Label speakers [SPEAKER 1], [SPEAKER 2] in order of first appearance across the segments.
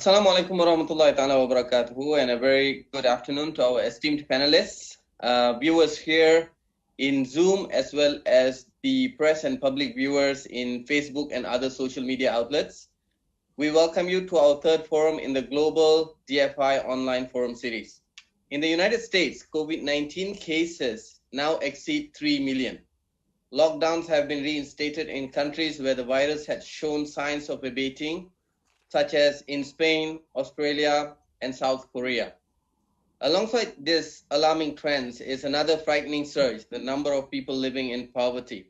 [SPEAKER 1] Assalamu alaikum warahmatullahi ta'ala wabarakatuh, and a very good afternoon to our esteemed panelists, viewers here in Zoom, as well as the press and public viewers in Facebook and other social media outlets. We welcome you to our third forum in the Global DFI Online Forum series. In the United States, COVID-19 cases now exceed 3 million. Lockdowns have been reinstated in countries where the virus had shown signs of abating, such as in Spain, Australia, and South Korea. Alongside this alarming trends is another frightening surge, the number of people living in poverty.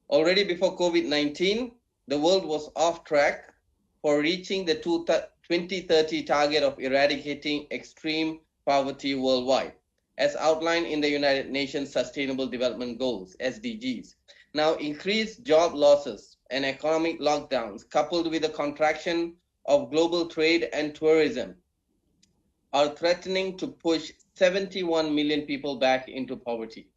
[SPEAKER 1] Already before COVID-19, the world was off track for reaching the 2030 target of eradicating extreme poverty worldwide, as outlined in the United Nations Sustainable Development Goals, SDGs. Now, increased job losses and economic lockdowns, coupled with the contraction of global trade and tourism, are threatening to push 71 million people back into poverty.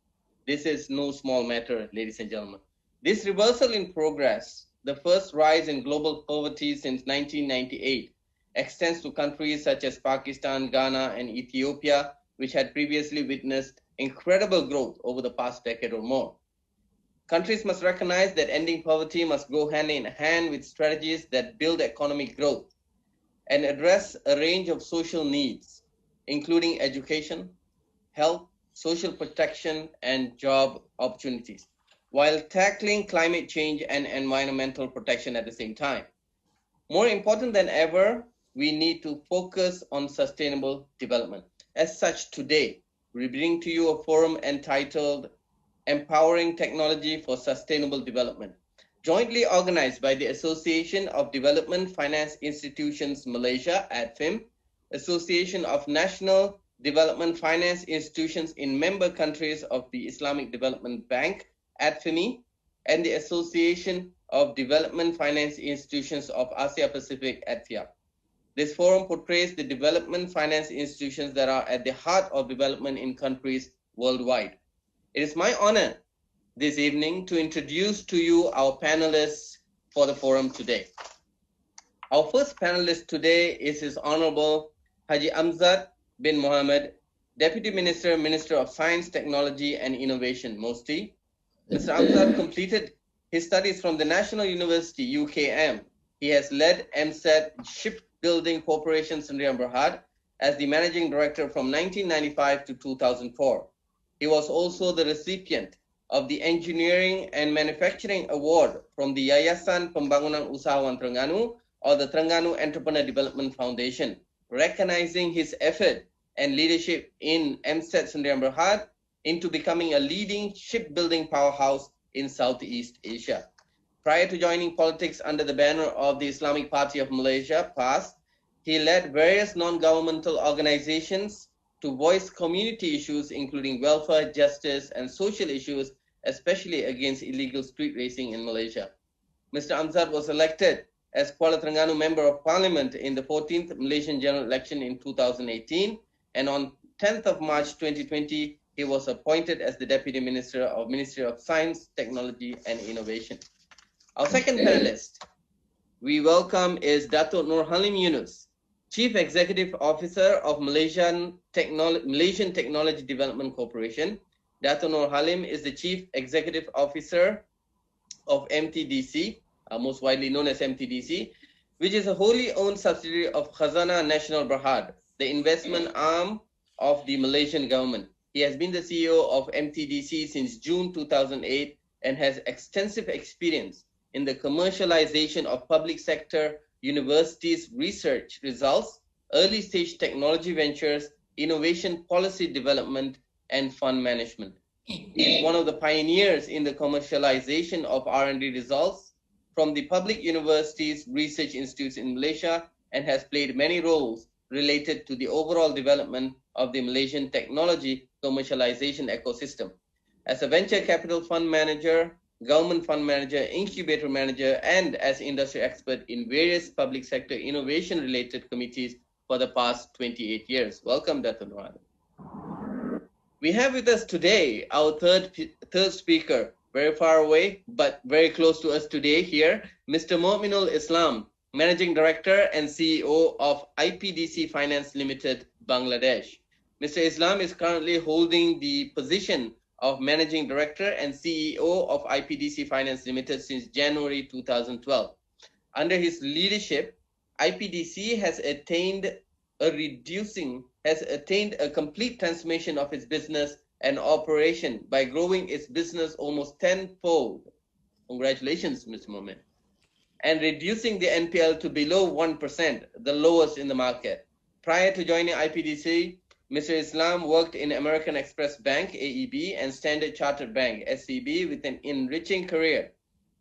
[SPEAKER 1] This is no small matter, ladies and gentlemen. This reversal in progress, the first rise in global poverty since 1998, extends to countries such as Pakistan, Ghana, and Ethiopia, which had previously witnessed incredible growth over the past decade or more. Countries must recognize that ending poverty must go hand in hand with strategies that build economic growth and address a range of social needs, including education, health, social protection, and job opportunities, while tackling climate change and environmental protection at the same time. More important than ever, we need to focus on sustainable development. As such, today, we bring to you a forum entitled Empowering Technology for Sustainable Development, jointly organized by the Association of Development Finance Institutions Malaysia, ADFIM, Association of National Development Finance Institutions in member countries of the Islamic Development Bank, ADFIMI, and the Association of Development Finance Institutions of Asia Pacific, ADFIA. This forum portrays the development finance institutions that are at the heart of development in countries worldwide. It is my honor this evening to introduce to you our panelists for the forum today. Our first panelist today is His Honorable Haji Amzad bin Mohammed, Deputy Minister, Minister of Science, Technology and Innovation, MOSTI. Mr. Amzad completed his studies from the National University, UKM. He has led MSET Shipbuilding Corporation Sdn Bhd as the Managing Director from 1995 to 2004. He was also the recipient of the Engineering and Manufacturing Award from the Yayasan Pembangunan Usahawan Terengganu, or the Terengganu Entrepreneur Development Foundation, recognizing his effort and leadership in MSET Sdn Bhd into becoming a leading shipbuilding powerhouse in Southeast Asia. Prior to joining politics under the banner of the Islamic Party of Malaysia, PAS, he led various non-governmental organizations to voice community issues, including welfare, justice, and social issues, especially against illegal street racing in Malaysia. Mr. Amzad was elected as Kuala Terengganu Member of Parliament in the 14th Malaysian General Election in 2018, and on 10th of March 2020, he was appointed as the Deputy Minister of Ministry of Science, Technology, and Innovation. Our second panelist we welcome is Dato' Nur Halim Yunus, Chief Executive Officer of Malaysian Technology Development Corporation. Dato' Nur Halim is the Chief Executive Officer of MTDC, most widely known as MTDC, which is a wholly owned subsidiary of Khazanah Nasional Berhad, the investment arm of the Malaysian government. He has been the CEO of MTDC since June 2008 and has extensive experience in the commercialization of public sector universities' research results, early stage technology ventures, innovation policy development, and fund management. He is one of the pioneers in the commercialization of R&D results from the public universities' research institutes in Malaysia, and has played many roles related to the overall development of the Malaysian technology commercialization ecosystem. As a venture capital fund manager, government fund manager, incubator manager, and as industry expert in various public sector innovation-related committees for the past 28 years. Welcome, Dato' Nur Halim. We have with us today our third speaker, very far away, but very close to us today here, Mr. Mu'minul Islam, Managing Director and CEO of IPDC Finance Limited, Bangladesh. Mr. Islam is currently holding the position of Managing Director and CEO of IPDC Finance Limited since January 2012. Under his leadership, IPDC has attained a complete transformation of its business and operation by growing its business almost tenfold. Congratulations, Mr. Mohammed. And reducing the NPL to below 1%, the lowest in the market. Prior to joining IPDC, Mr. Islam worked in American Express Bank, AEB, and Standard Chartered Bank, SCB, with an enriching career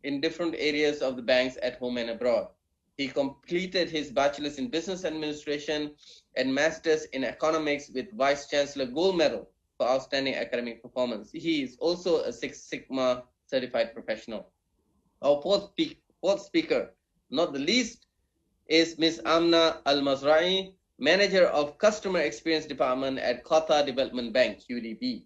[SPEAKER 1] in different areas of the banks at home and abroad. He completed his bachelor's in business administration and master's in economics with Vice Chancellor Gold Medal for outstanding academic performance. He is also a Six Sigma certified professional. Our fourth speaker, not the least, is Ms. Amna Al-Mazra'i, Manager of Customer Experience Department at Qatar Development Bank, QDB.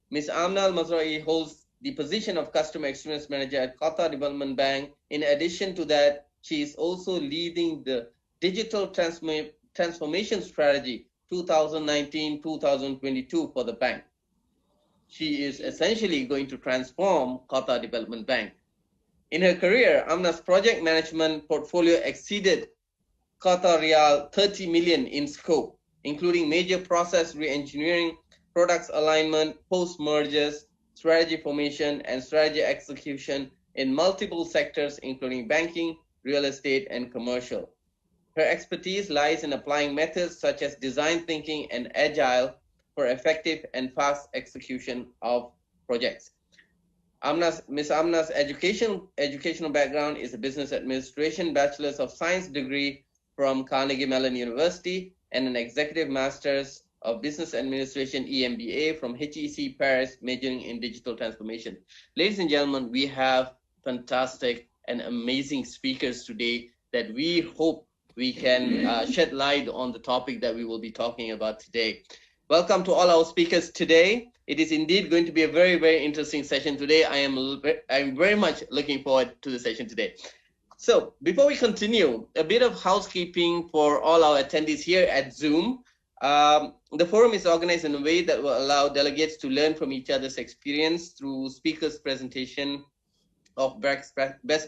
[SPEAKER 1] Ms. Amna Al-Mazra'i holds the position of Customer Experience Manager at Qatar Development Bank. In addition to that, she is also leading the Digital Transformation Strategy 2019-2022 for the bank. She is essentially going to transform Qatar Development Bank. In her career, Amna's project management portfolio exceeded Qatar Riyal 30 million in scope, including major process re-engineering, products alignment, post-mergers, strategy formation, and strategy execution in multiple sectors, including banking, real estate, and commercial. Her expertise lies in applying methods such as design thinking and agile for effective and fast execution of projects. Ms. Amna's educational background is a business administration bachelor's of science degree from Carnegie Mellon University and an executive master's of business administration EMBA from HEC Paris, majoring in digital transformation. Ladies and gentlemen, we have fantastic and amazing speakers today that we hope we can shed light on the topic that we will be talking about today. Welcome to all our speakers today. It is indeed going to be a very, very interesting session today. I'm very much looking forward to the session today. So before we continue, a bit of housekeeping for all our attendees here at Zoom. The forum is organized in a way that will allow delegates to learn from each other's experience through speakers' presentation of best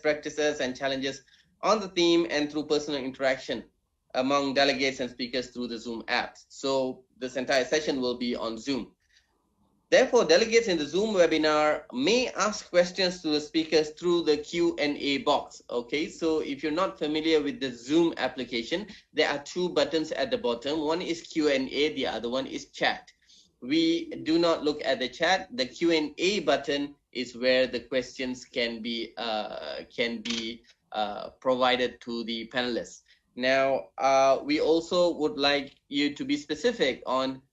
[SPEAKER 1] practices and challenges on the theme and through personal interaction among delegates and speakers through the Zoom apps. So this entire session will be on Zoom. Therefore, delegates in the Zoom webinar may ask questions to the speakers through the Q&A box. Okay, so if you're not familiar with the Zoom application, there are two buttons at the bottom. One is Q&A, the other one is chat. We do not look at the chat. The Q&A button is where the questions can be provided to the panelists. Now, we also would like you to be specific on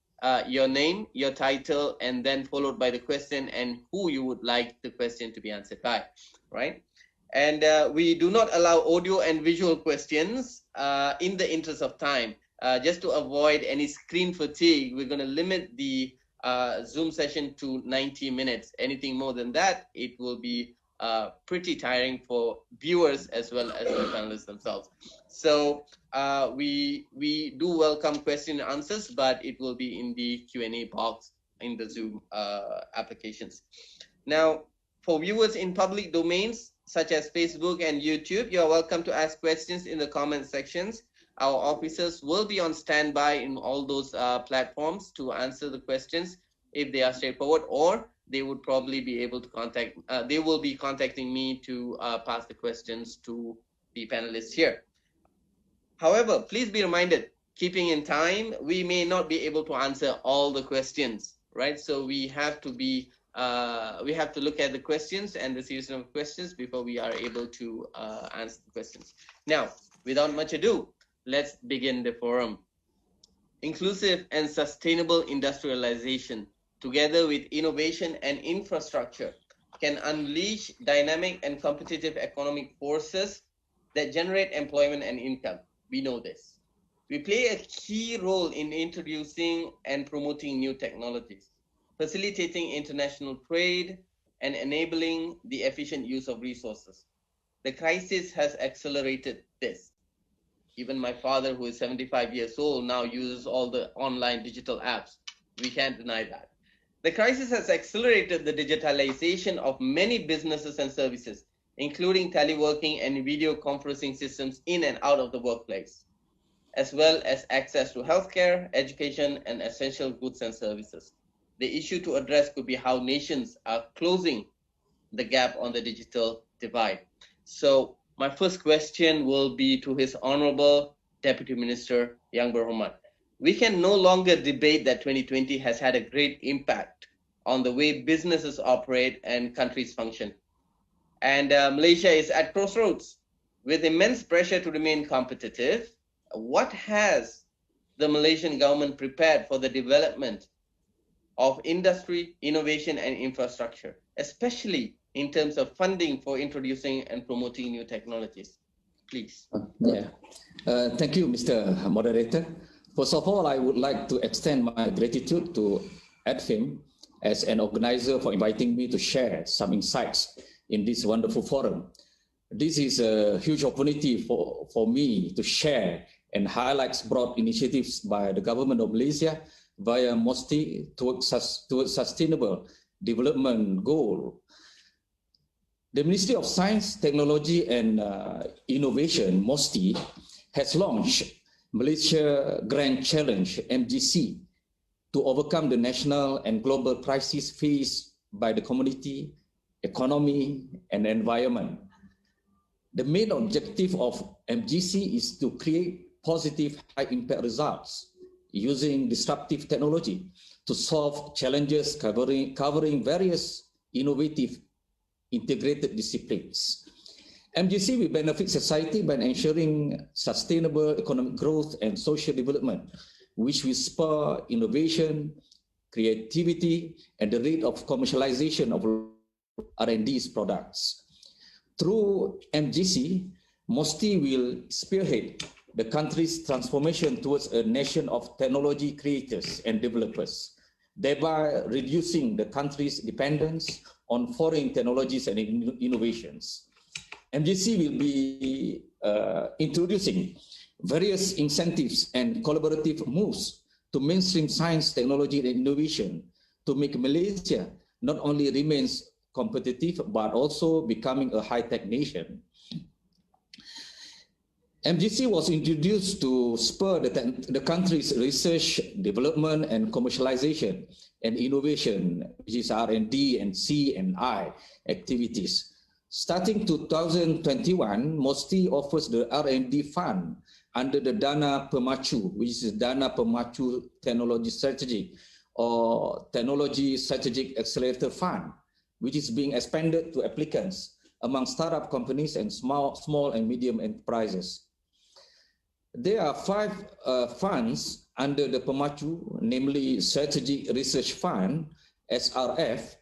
[SPEAKER 1] your name, your title, and then followed by the question and who you would like the question to be answered by, right? And we do not allow audio and visual questions in the interest of time. Just to avoid any screen fatigue, we're going to limit the Zoom session to 90 minutes. Anything more than that, it will be pretty tiring for viewers as well as the panelists themselves. So we do welcome question and answers, but it will be in the Q&A box in the Zoom applications. Now, for viewers in public domains such as Facebook and YouTube, you are welcome to ask questions in the comment sections. Our officers will be on standby in all those platforms to answer the questions if they are straightforward, or they would probably be able to they will be contacting me to pass the questions to the panelists here. However, please be reminded, keeping in time, we may not be able to answer all the questions, right? So we have to look at the questions and the series of questions before we are able to answer the questions. Now, without much ado, let's begin the forum. Inclusive and sustainable industrialization, together with innovation and infrastructure, can unleash dynamic and competitive economic forces that generate employment and income. We know this. We play a key role in introducing and promoting new technologies, facilitating international trade, and enabling the efficient use of resources. The crisis has accelerated this. Even my father, who is 75 years old, now uses all the online digital apps. We can't deny that. The crisis has accelerated the digitalization of many businesses and services, including teleworking and video conferencing systems in and out of the workplace, as well as access to healthcare, education, and essential goods and services. The issue to address could be how nations are closing the gap on the digital divide. So my first question will be to His Honorable Deputy Minister Yang Berhormat. We can no longer debate that 2020 has had a great impact on the way businesses operate and countries function. And Malaysia is at crossroads with immense pressure to remain competitive. What has the Malaysian government prepared for the development of industry, innovation, and infrastructure, especially in terms of funding for introducing and promoting new technologies? Please.
[SPEAKER 2] Thank you, Mr. Moderator. First of all, I would like to extend my gratitude to ADFIM as an organizer for inviting me to share some insights in this wonderful forum. This is a huge opportunity for me to share and highlight broad initiatives by the government of Malaysia via MOSTI towards sustainable development goal. The Ministry of Science, Technology and Innovation, MOSTI, has launched Malaysia Grand Challenge, MGC, to overcome the national and global crises faced by the community, economy, and environment. The main objective of MGC is to create positive high-impact results using disruptive technology to solve challenges covering various innovative integrated disciplines. MGC will benefit society by ensuring sustainable economic growth and social development, which will spur innovation, creativity, and the rate of commercialization of R&D's products. Through MGC, MOSTI will spearhead the country's transformation towards a nation of technology creators and developers, thereby reducing the country's dependence on foreign technologies and innovations. MGC will be introducing various incentives and collaborative moves to mainstream science, technology, and innovation to make Malaysia not only remains competitive, but also becoming a high-tech nation. MGC was introduced to spur the country's research, development, and commercialization and innovation, which is R&D and C&I activities. Starting 2021, MOSTI offers the R&D fund under the Dana Pemacu, which is Dana Pemacu Technology Strategy or Technology Strategic Accelerator Fund, which is being expanded to applicants among startup companies and small and medium enterprises. There are 5 funds under the Pemacu, namely Strategic Research Fund, SRF,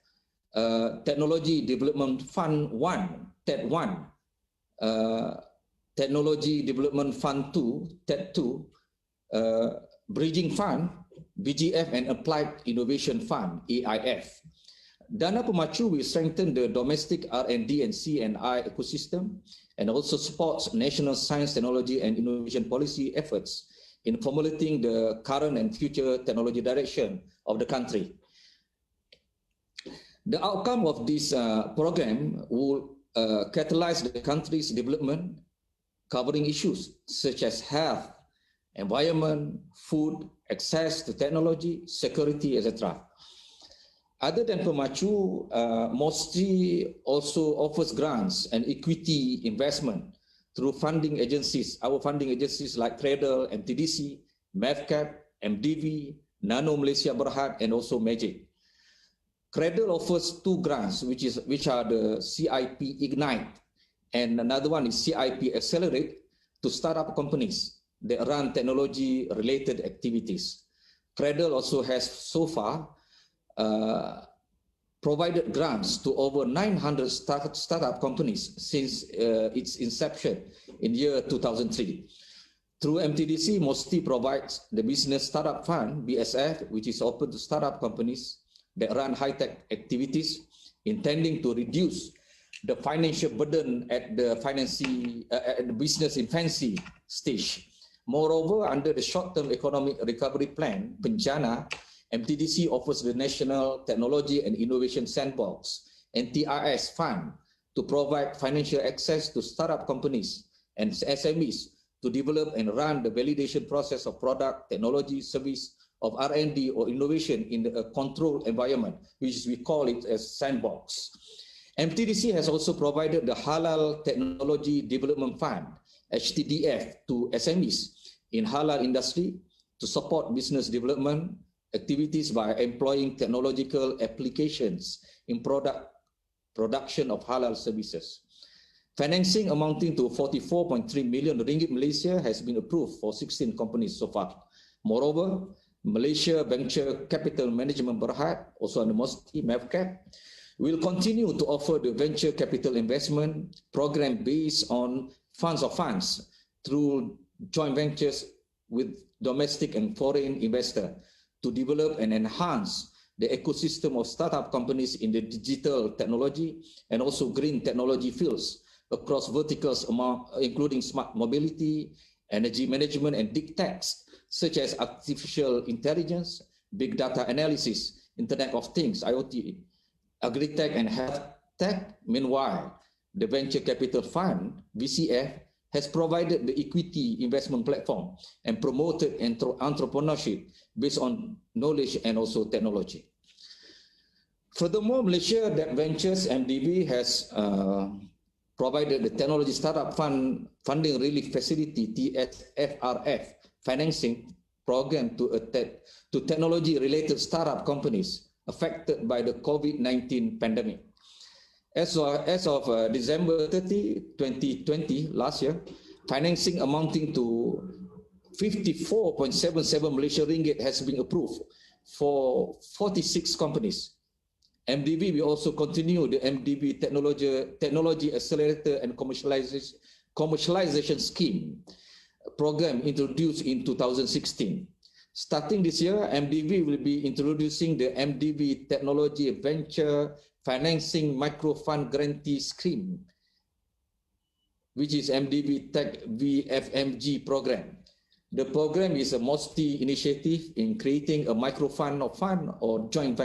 [SPEAKER 2] Technology Development Fund 1, TED1, Technology Development Fund 2, TED2, Bridging Fund, BGF, and Applied Innovation Fund, AIF. Dana Pemacu will strengthen the domestic R&D and C&I ecosystem and also supports national science, technology, and innovation policy efforts in formulating the current and future technology direction of the country. The outcome of this program will catalyze the country's development, covering issues such as health, environment, food, access to technology, security, etc. Other than Pemacu, MOSTI also offers grants and equity investment through funding agencies, our funding agencies like Cradle, MTDC, MEVCAP, MDV, Nano Malaysia Berhad, and also MAGIC. Cradle offers 2 grants, which are the CIP Ignite, and another one is CIP Accelerate to startup companies that run technology-related activities. Cradle also has so far provided grants to over 900 startup companies since its inception in year 2003. Through MTDC, MOSTI provides the Business Startup Fund, BSF, which is open to startup companies that run high-tech activities, intending to reduce the financial burden at the business infancy stage. Moreover, under the short-term economic recovery plan, Bencana, MTDC offers the National Technology and Innovation Sandbox, NTRS Fund, to provide financial access to startup companies and SMEs to develop and run the validation process of product, technology, service of R&D or innovation in a controlled environment, which we call it as sandbox. MTDC has also provided the Halal Technology Development Fund, HTDF, to SMEs in halal industry to support business development activities by employing technological applications in production of halal services. Financing amounting to 44.3 million ringgit Malaysia has been approved for 16 companies so far. Moreover, Malaysia Venture Capital Management Berhad, also under MOSTI, MEVCAP, will continue to offer the venture capital investment program based on funds of funds through joint ventures with domestic and foreign investors to develop and enhance the ecosystem of startup companies in the digital technology and also green technology fields across verticals including smart mobility, energy management, and big techs such as artificial intelligence, big data analysis, Internet of Things, IoT, agri-tech, and health tech. Meanwhile, the Venture Capital Fund, VCF, has provided the equity investment platform and promoted entrepreneurship based on knowledge and also technology. Furthermore, Malaysia Debt Ventures, MDB, has provided the Technology Startup Funding Relief Facility, TSFRF, financing program to technology-related startup companies affected by the COVID-19 pandemic. As of December 30, 2020, last year, financing amounting to 54.77 Malaysian ringgit has been approved for 46 companies. MDB will also continue the MDB Technology Accelerator and Commercialization Scheme program introduced in 2016. Starting this year, MDB will be introducing the MDB Technology Venture Financing Microfund Grantee Scheme, which is MDB Tech VFMG program. The program is a MOSTI initiative in creating a microfund or fund or joint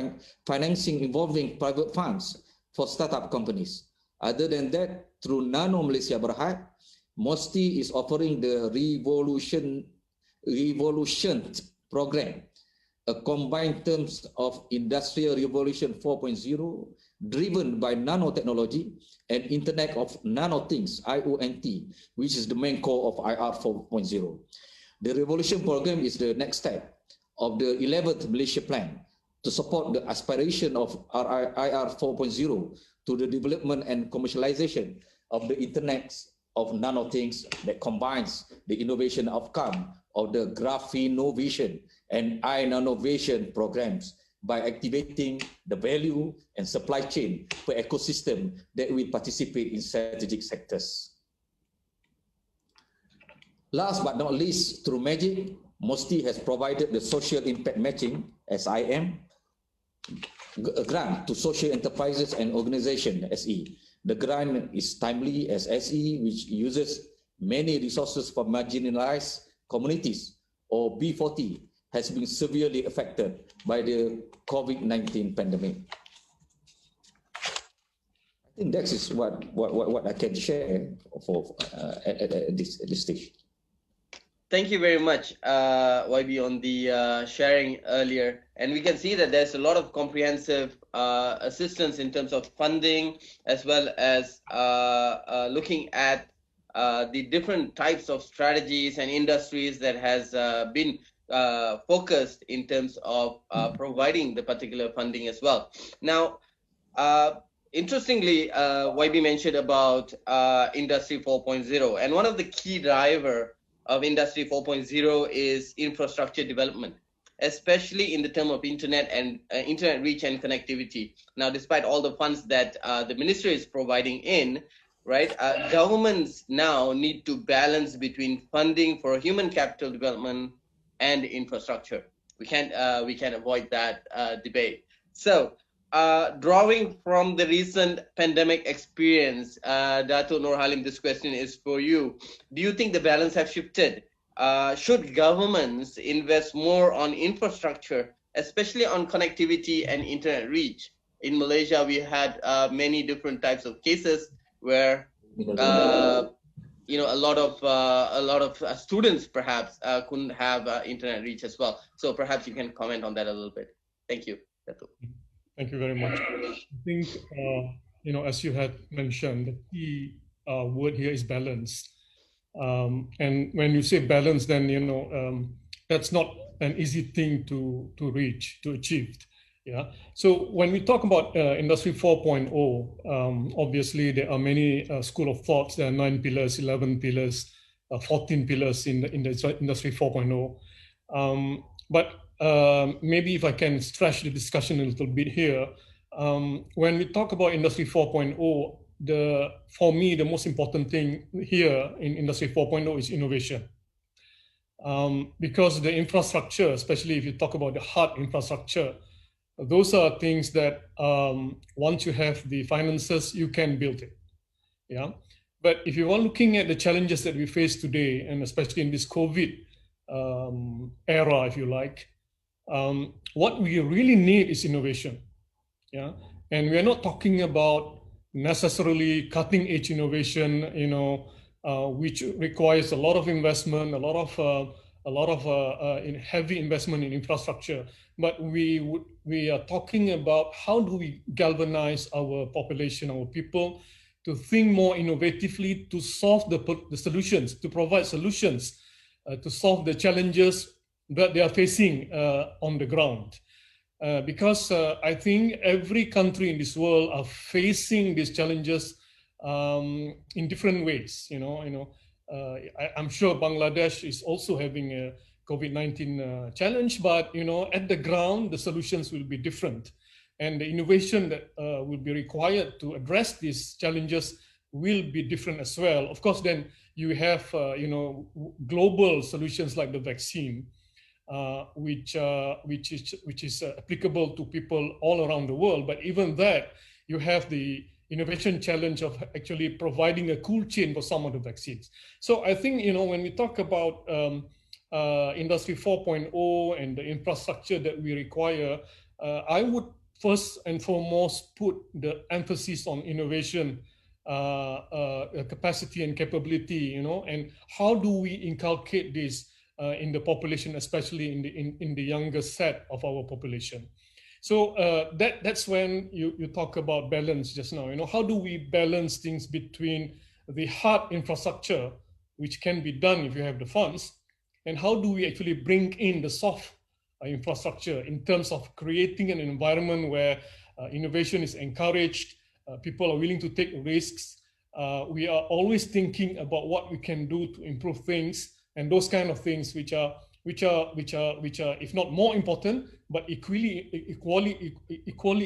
[SPEAKER 2] financing involving private funds for startup companies. Other than that, through Nano Malaysia Berhad, MOSTI is offering the Revolution program, a combined terms of Industrial Revolution 4.0 driven by nanotechnology and Internet of Nano Things, IoT, which is the main core of IR 4.0. The Revolution program is the next step of the 11th Malaysia Plan to support the aspiration of IR 4.0 to the development and commercialization of the Internet of Nano Things that combines the innovation outcome of the Graphenovision and iNanovision programs by activating the value and supply chain per ecosystem that will participate in strategic sectors. Last but not least, through MAGIC, MOSTI has provided the Social Impact Matching, SIM, grant to social enterprises and organizations, SE. The grant is timely as SE, which uses many resources for marginalized communities, or B40, has been severely affected by the COVID-19 pandemic. I think that is what I can share for at this stage.
[SPEAKER 1] Thank you very much, YB, on the sharing earlier. And we can see that there's a lot of comprehensive assistance in terms of funding, as well as looking at the different types of strategies and industries that has been focused in terms of providing the particular funding as well. Now, interestingly, YB mentioned about Industry 4.0, and one of the key driver of Industry 4.0 is infrastructure development, especially in the term of internet and internet reach and connectivity. Now, despite all the funds that the ministry is providing in, right, governments now need to balance between funding for human capital development and infrastructure. We can't avoid that debate. So drawing from the recent pandemic experience, Dato Nur Halim, this question is for you. Do you think the balance have shifted? Should governments invest more on infrastructure, especially on connectivity and internet reach? In Malaysia, we had many different types of cases where a lot of students perhaps couldn't have internet reach as well. So perhaps you can comment on that a little bit. Thank you, Dato.
[SPEAKER 3] Thank you very much. I think, as you had mentioned, the key word here is balance. And when you say balance, then, that's not an easy thing to reach, to achieve. Yeah. So when we talk about Industry 4.0, obviously there are many school of thoughts. There are 9 pillars, 11 pillars, 14 pillars in the Industry 4.0. But maybe if I can stretch the discussion a little bit here, when we talk about Industry 4.0, for me, the most important thing here in Industry 4.0 is innovation. Because the infrastructure, especially if you talk about the hard infrastructure, those are things that once you have the finances, you can build it. Yeah. But if you are looking at the challenges that we face today, and especially in this COVID era, if you like, what we really need is innovation. Yeah. And we are not talking about necessarily cutting edge innovation, which requires a lot of investment, a lot of heavy investment in infrastructure. But we are talking about how do we galvanize our population, our people, to think more innovatively, to solve the solutions, to provide solutions, to solve the challenges that they are facing on the ground. Because I think every country in this world are facing these challenges in different ways. I'm sure Bangladesh is also having a COVID-19 challenge, but at the ground, the solutions will be different. And the innovation that will be required to address these challenges will be different as well. Of course, then you have global solutions like the vaccine, which is applicable to people all around the world. But even that, you have the innovation challenge of actually providing a cool chain for some of the vaccines. So I think when we talk about Industry 4.0 and the infrastructure that we require, I would first and foremost put the emphasis on innovation, capacity and capability, and how do we inculcate this in the population, especially in the younger set of our population. So that's when you talk about balance just now. How do we balance things between the hard infrastructure, which can be done if you have the funds, and how do we actually bring in the soft infrastructure in terms of creating an environment where innovation is encouraged, people are willing to take risks. We are always thinking about what we can do to improve things, and those kind of things which are if not more important, but equally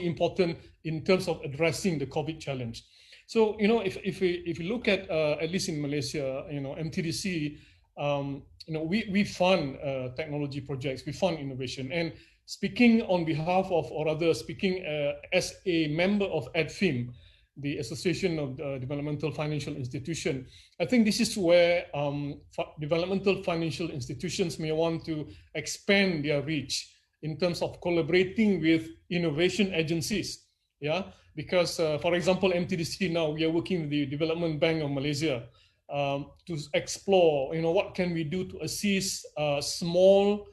[SPEAKER 3] important in terms of addressing the COVID challenge. So if you look at least in Malaysia, MTDC, we fund technology projects, we fund innovation. And speaking on behalf of, or rather speaking as a member of ADFIM, the Association of Developmental Financial Institutions, I think this is where developmental financial institutions may want to expand their reach in terms of collaborating with innovation agencies. Yeah, because for example, MTDC now, we are working with the Development Bank of Malaysia to explore, what can we do to assist small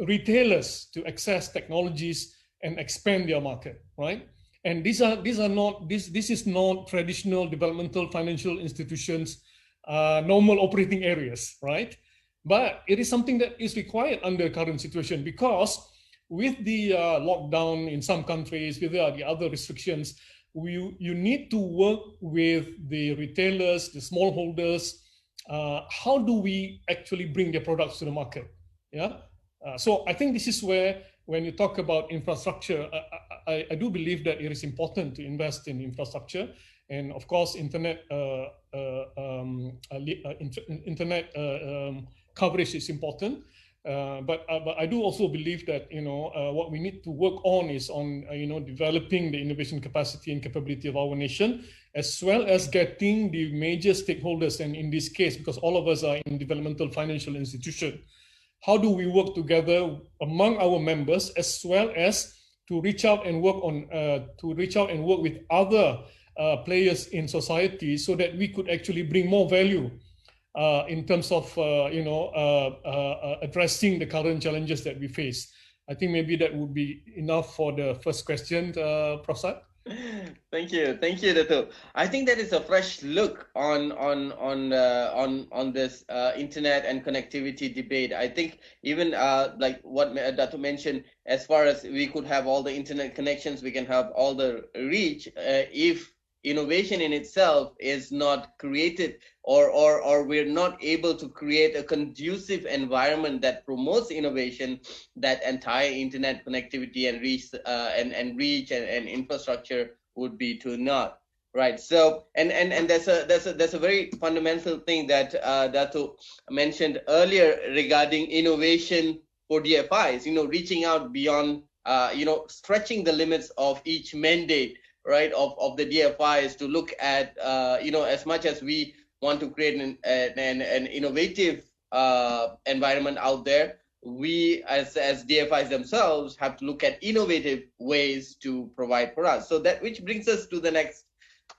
[SPEAKER 3] retailers to access technologies and expand their market, right? And this is not traditional developmental financial institutions, normal operating areas, right? But it is something that is required under current situation, because with the lockdown in some countries, with the other restrictions, you need to work with the retailers, the smallholders. How do we actually bring their products to the market? Yeah. So I think this is where, when you talk about infrastructure, I do believe that it is important to invest in infrastructure, and of course, internet coverage is important. But I do also believe that what we need to work on is on developing the innovation capacity and capability of our nation, as well as getting the major stakeholders, and in this case, because all of us are in developmental financial institution, how do we work together among our members, as well as to reach out and work with other players in society, so that we could actually bring more value in terms of addressing the current challenges that we face. I think maybe that would be enough for the first question, Prasad.
[SPEAKER 1] Thank you, Dato. I think that is a fresh look on this internet and connectivity debate. I think even like what Dato mentioned, as far as we could have all the internet connections, we can have all the reach. If innovation in itself is not created, or we're not able to create a conducive environment that promotes innovation, that entire internet connectivity and reach and infrastructure would be to naught, right? So and there's a very fundamental thing that Dato mentioned earlier regarding innovation for DFIs, reaching out beyond, stretching the limits of each mandate, right, of the DFIs, to look at, as much as we want to create an innovative environment out there, we as DFIs themselves have to look at innovative ways to provide for us. So that, which brings us to the next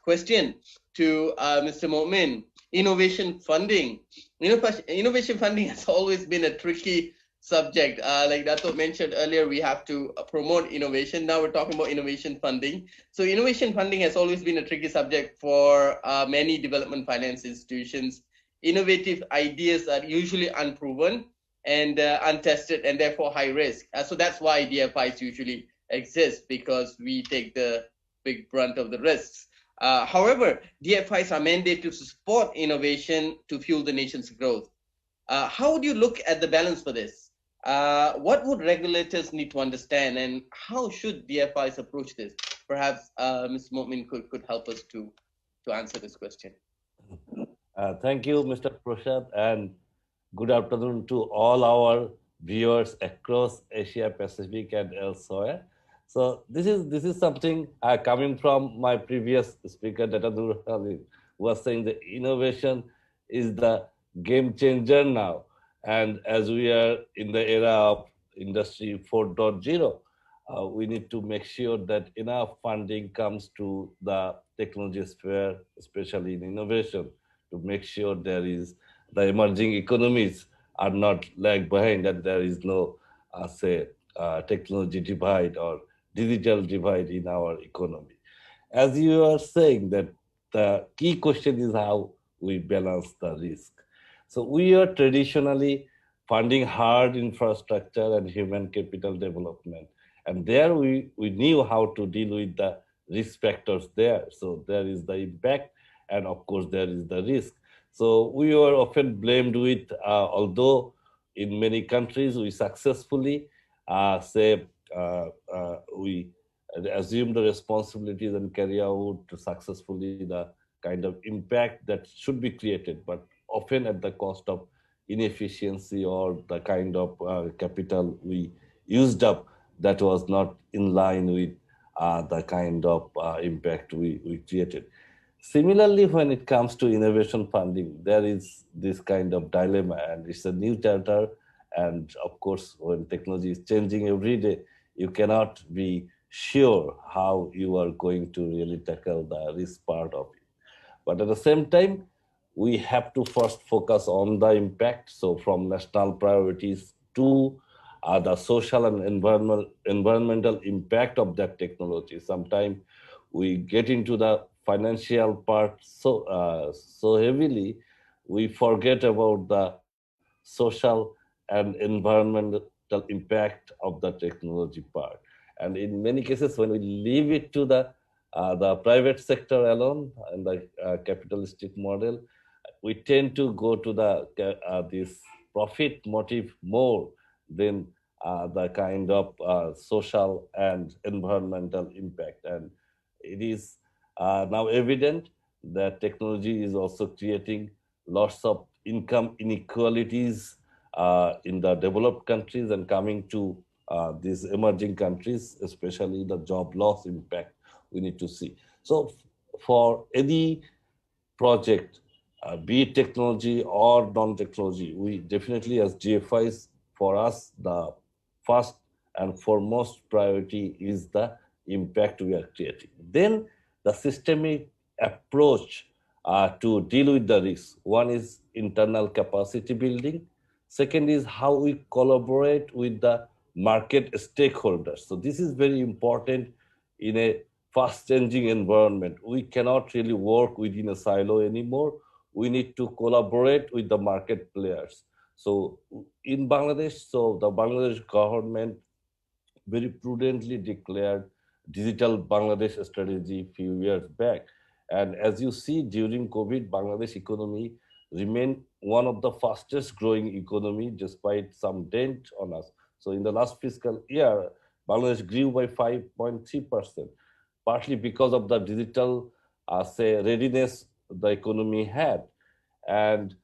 [SPEAKER 1] question to Mr. Mohd. Innovation funding. Innovation funding has always been a tricky subject. Like Dato mentioned earlier, we have to promote innovation. Now we're talking about innovation funding. So innovation funding has always been a tricky subject for many development finance institutions. Innovative ideas are usually unproven and untested, and therefore high risk. So that's why DFIs usually exist, because we take the big brunt of the risks. However, DFIs are mandated to support innovation to fuel the nation's growth. How would you look at the balance for this? What would regulators need to understand, and how should DFIs approach this? Perhaps Mr. Mohd could help us to answer this question.
[SPEAKER 4] Thank you, Mr. Prasad, and good afternoon to all our viewers across Asia Pacific and elsewhere. So this is something coming from my previous speaker, Dr. Nur Ali, was saying that innovation is the game changer now. And as we are in the era of Industry 4.0, we need to make sure that enough funding comes to the technology sphere, especially in innovation, to make sure there is the emerging economies are not lag behind, that there is no, technology divide or digital divide in our economy. As you are saying, that the key question is how we balance the risk. So we are traditionally funding hard infrastructure and human capital development. And there we knew how to deal with the risk factors there. So there is the impact, and of course there is the risk. So we were often blamed with, although in many countries we successfully we assume the responsibilities and carry out successfully the kind of impact that should be created, but often at the cost of inefficiency or the kind of capital we used up that was not in line with the kind of impact we created. Similarly, when it comes to innovation funding, there is this kind of dilemma, and it's a new chapter. And of course, when technology is changing every day, you cannot be sure how you are going to really tackle the risk part of it. But at the same time, we have to first focus on the impact. So from national priorities to the social and environmental impact of that technology. Sometimes we get into the financial part so heavily, we forget about the social and environmental impact of the technology part. And in many cases, when we leave it to the private sector alone and the capitalistic model, we tend to go to the this profit motive more than the kind of social and environmental impact. And it is now evident that technology is also creating lots of income inequalities in the developed countries and coming to these emerging countries, especially the job loss impact we need to see. So for any project, be it technology or non-technology, we definitely as GFIs, for us, the first and foremost priority is the impact we are creating. Then the systemic approach to deal with the risks. One is internal capacity building. Second is how we collaborate with the market stakeholders. So this is very important in a fast changing environment. We cannot really work within a silo anymore. We need to collaborate with the market players. So in Bangladesh, so the Bangladesh government very prudently declared digital Bangladesh strategy a few years back. And as you see, during COVID, Bangladesh economy remained one of the fastest growing economy despite some dent on us. So in the last fiscal year, Bangladesh grew by 5.3%, partly because of the digital, say, readiness the economy had. And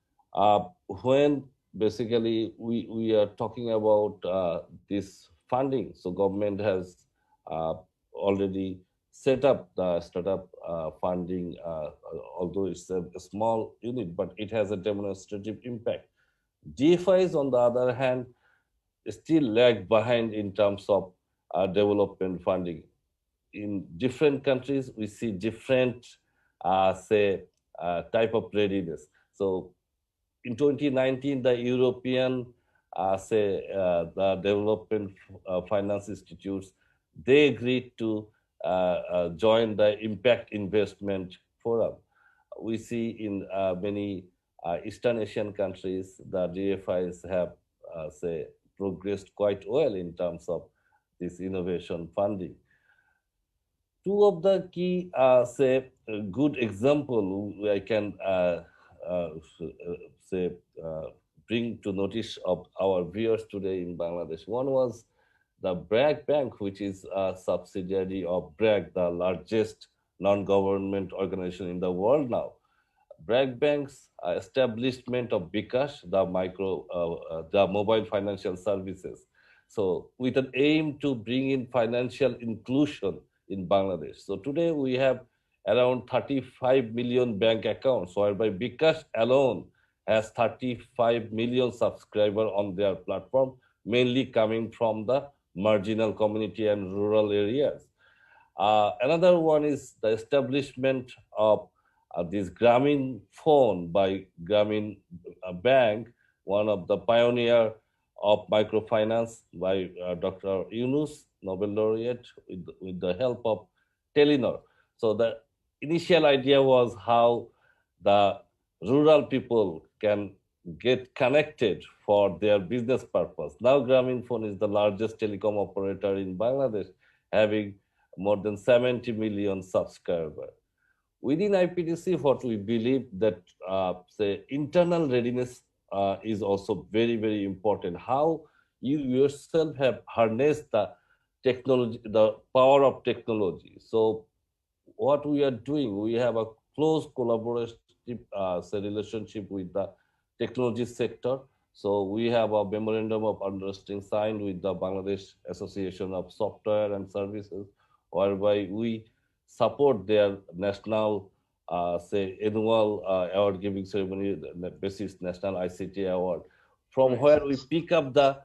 [SPEAKER 4] when basically we are talking about this funding, so government has already set up the startup funding, although it's a small unit, but it has a demonstrative impact. GFIs, on the other hand, still lag behind in terms of development funding. In different countries, we see different, say, type of readiness. So in 2019, the European, the development finance institutes, they agreed to join the Impact Investment Forum. We see in many Eastern Asian countries, the DFIs have, say, progressed quite well in terms of this innovation funding. Two of the key, say, good example I can say bring to notice of our viewers today in Bangladesh. One was the BRAC Bank, which is a subsidiary of BRAC, the largest non-government organization in the world now. BRAC Bank's establishment of bKash, the mobile financial services. So with an aim to bring in financial inclusion in Bangladesh. So today we have around 35 million bank accounts, whereby bKash alone has 35 million subscribers on their platform, mainly coming from the marginal community and rural areas. Another one is the establishment of this Grameen Phone by Grameen Bank, one of the pioneer of microfinance by Dr. Yunus, Nobel laureate, with the help of Telenor. So the initial idea was how the rural people can get connected for their business purpose. Now Grameen Phone is the largest telecom operator in Bangladesh, having more than 70 million subscribers. Within IPDC, what we believe that, say, internal readiness is also very, very important. How you yourself have harnessed the technology, the power of technology. So what we are doing, we have a close collaborative relationship with the technology sector. So we have a memorandum of understanding signed with the Bangladesh Association of Software and Services, whereby we support their national, say, annual award giving ceremony, the basis National ICT Award, from where we pick up the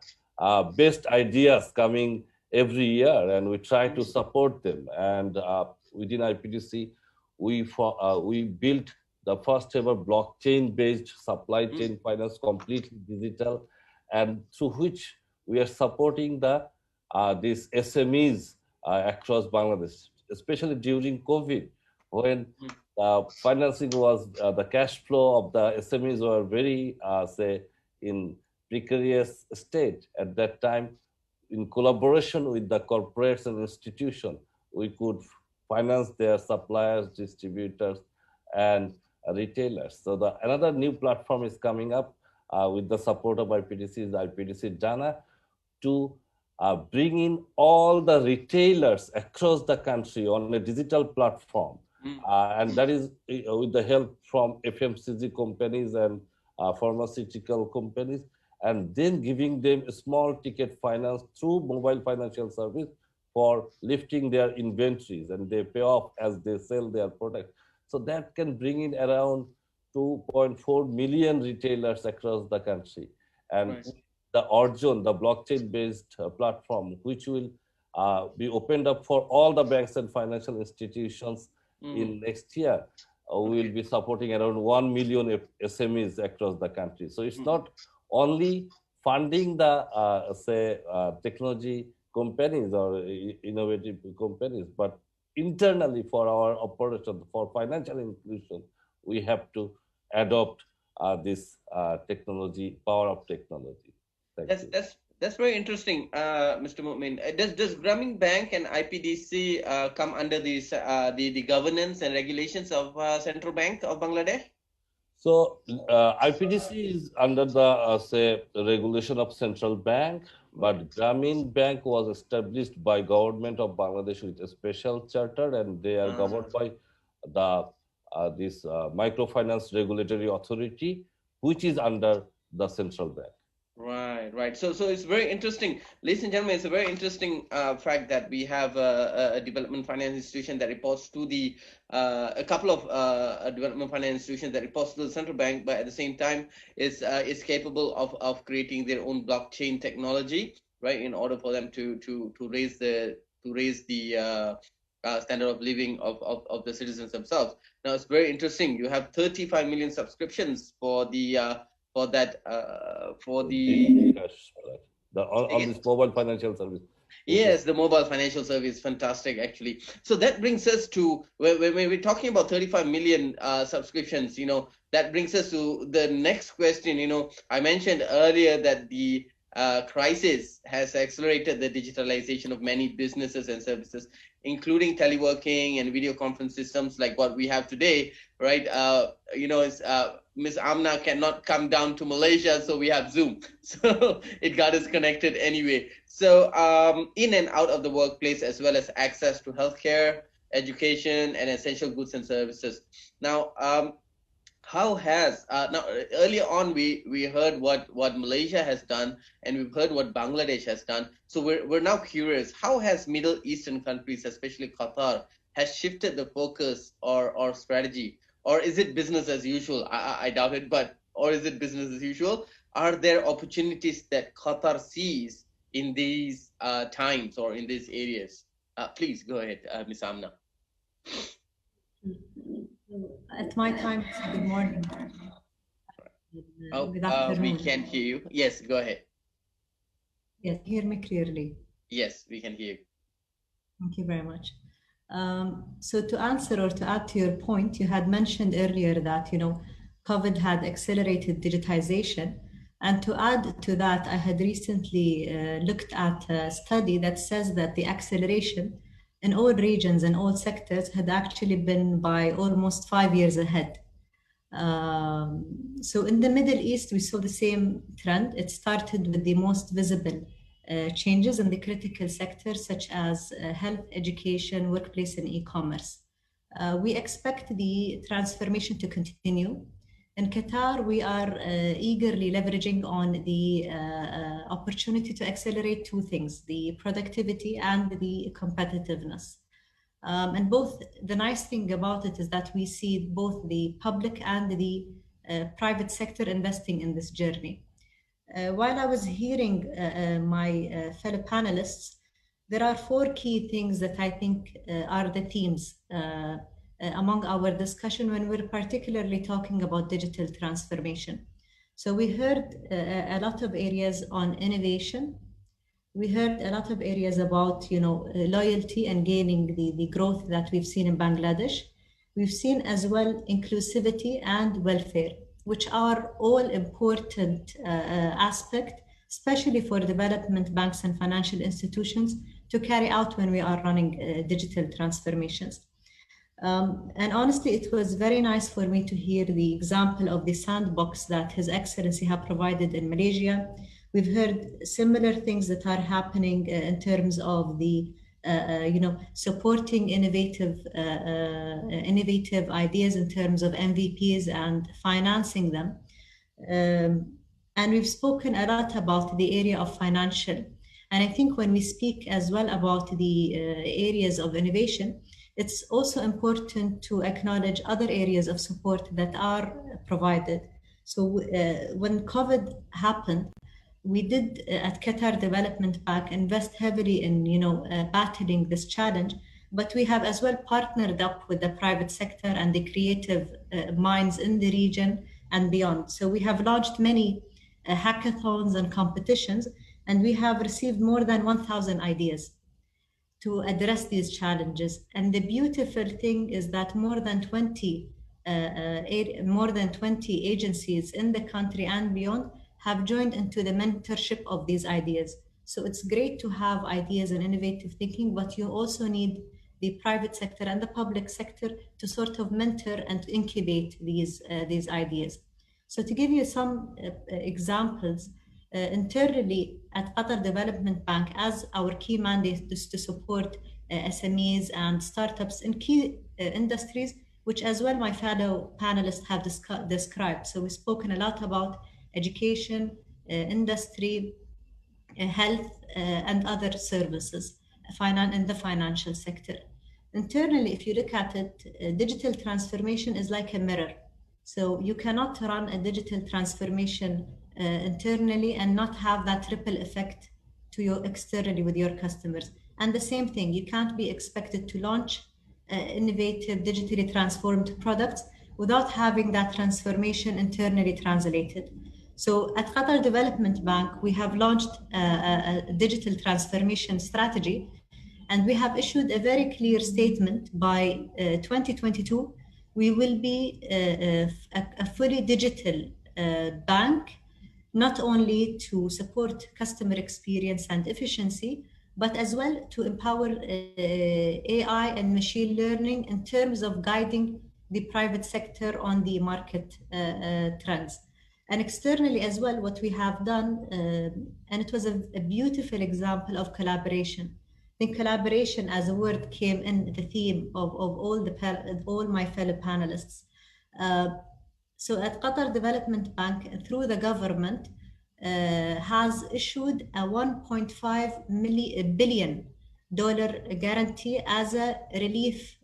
[SPEAKER 4] best ideas coming every year, and we try to support them. And within IPDC, we built the first ever blockchain-based supply chain finance, completely digital, and through which we are supporting the these SMEs across Bangladesh, especially during COVID, when financing was, the cash flow of the SMEs were very, say, in precarious state at that time. In collaboration with the corporates and institutions, we could finance their suppliers, distributors, and retailers. So another new platform is coming up with the support of IPDC, is IPDC Dana, to bring in all the retailers across the country on a digital platform. And that is with the help from FMCG companies and pharmaceutical companies. and then giving them a small ticket finance through mobile financial service for lifting their inventories, and they pay off as they sell their product. So that can bring in around 2.4 million retailers across the country. And
[SPEAKER 1] Right.
[SPEAKER 4] the Orjon, the blockchain-based platform, which will be opened up for all the banks and financial institutions in next year, we will be supporting around 1 million SMEs across the country. So it's not only funding the, technology companies or innovative companies, but internally for our operation, for financial inclusion, we have to adopt this technology, power of technology. Thank you.
[SPEAKER 1] That's very interesting, Mr. Mu'min. Does Grameen Bank and IPDC come under these the governance and regulations of Central Bank of Bangladesh?
[SPEAKER 4] So IPDC is under the regulation of Central Bank, but Grameen Bank was established by government of Bangladesh with a special charter, and they are governed by the this microfinance regulatory authority, which is under the Central Bank.
[SPEAKER 1] Right. So it's very interesting, ladies and gentlemen. It's a very interesting fact that we have a development finance institution that reports to the a couple of development finance institutions that reports to the central bank, but at the same time is capable of creating their own blockchain technology, right? In order for them to raise the standard of living of the citizens themselves. Now it's very interesting. You have 35 million subscriptions for the on
[SPEAKER 4] this mobile financial service.
[SPEAKER 1] Yes, the mobile financial service, fantastic, actually. So that brings us to when we're talking about 35 million subscriptions. That brings us to the next question. I mentioned earlier that the crisis has accelerated the digitalization of many businesses and services, including teleworking and video conference systems like what we have today, right? Ms. Amna cannot come down to Malaysia, so we have Zoom. So it got us connected anyway. So in and out of the workplace, as well as access to healthcare, education, and essential goods and services. Now, how has now earlier on we heard what Malaysia has done, and we've heard what Bangladesh has done. So we're now curious, how has Middle Eastern countries, especially Qatar, has shifted the focus or strategy, or is it business as usual? I doubt it, or is it business as usual? Are there opportunities that Qatar sees in these times or in these areas? Please go ahead, Ms. Amna.
[SPEAKER 5] At my time, it's good morning.
[SPEAKER 1] We can't hear you. Yes, go ahead.
[SPEAKER 5] Yes, hear me clearly.
[SPEAKER 1] Yes, we can hear you.
[SPEAKER 5] Thank you very much. So to answer or to add to your point, you had mentioned earlier that COVID had accelerated digitization, and to add to that, I had recently looked at a study that says that the acceleration in all regions and all sectors had actually been by almost 5 years ahead. So in the Middle East, we saw the same trend. It started with the most visible changes in the critical sectors, such as health, education, workplace, and e-commerce. We expect the transformation to continue. In Qatar, we are eagerly leveraging on the opportunity to accelerate two things, the productivity and the competitiveness. And both, the nice thing about it is that we see both the public and the private sector investing in this journey. While I was hearing my fellow panelists, there are four key things that I think are the themes among our discussion when we're particularly talking about digital transformation. So we heard a lot of areas on innovation. We heard a lot of areas about loyalty and gaining the growth that we've seen in Bangladesh. We've seen as well inclusivity and welfare, which are all important aspects, especially for development banks and financial institutions to carry out when we are running digital transformations. And honestly, it was very nice for me to hear the example of the sandbox that His Excellency have provided in Malaysia. We've heard similar things that are happening in terms of the supporting innovative ideas in terms of MVPs and financing them. And we've spoken a lot about the area of financial. And I think when we speak as well about the areas of innovation, it's also important to acknowledge other areas of support that are provided. So when COVID happened, we did at Qatar Development Bank invest heavily in battling this challenge, but we have as well partnered up with the private sector and the creative minds in the region and beyond. So we have launched many hackathons and competitions, and we have received more than 1,000 ideas to address these challenges. And the beautiful thing is that more than 20 agencies in the country and beyond have joined into the mentorship of these ideas. So it's great to have ideas and innovative thinking, but you also need the private sector and the public sector to sort of mentor and incubate these ideas. So to give you some examples, internally at Qatar Development Bank, as our key mandate is to support SMEs and startups in key industries, which as well my fellow panelists have described. So we've spoken a lot about education, industry, health, and other services in the financial sector. Internally, if you look at it, digital transformation is like a mirror. So you cannot run a digital transformation internally and not have that ripple effect to your externally with your customers. And the same thing, you can't be expected to launch innovative, digitally transformed products without having that transformation internally translated. So at Qatar Development Bank, we have launched a digital transformation strategy, and we have issued a very clear statement by 2022. We will be a fully digital bank, not only to support customer experience and efficiency, but as well to empower AI and machine learning in terms of guiding the private sector on the market trends. And externally as well, what we have done, and it was a beautiful example of collaboration. I think collaboration as a word came in the theme of all my fellow panelists. So at Qatar Development Bank, through the government, has issued a $1.5 billion guarantee as a relief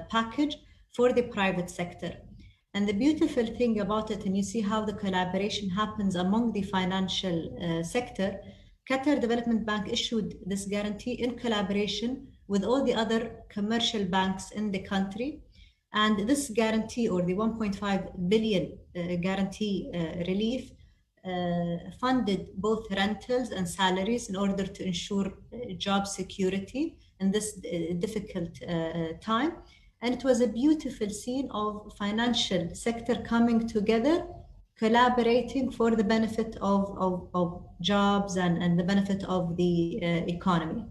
[SPEAKER 5] package for the private sector. And the beautiful thing about it, and you see how the collaboration happens among the financial sector, Qatar Development Bank issued this guarantee in collaboration with all the other commercial banks in the country. And this guarantee, or the 1.5 billion guarantee relief, funded both rentals and salaries in order to ensure job security in this difficult time. And it was a beautiful scene of financial sector coming together, collaborating for the benefit of jobs and the benefit of the economy.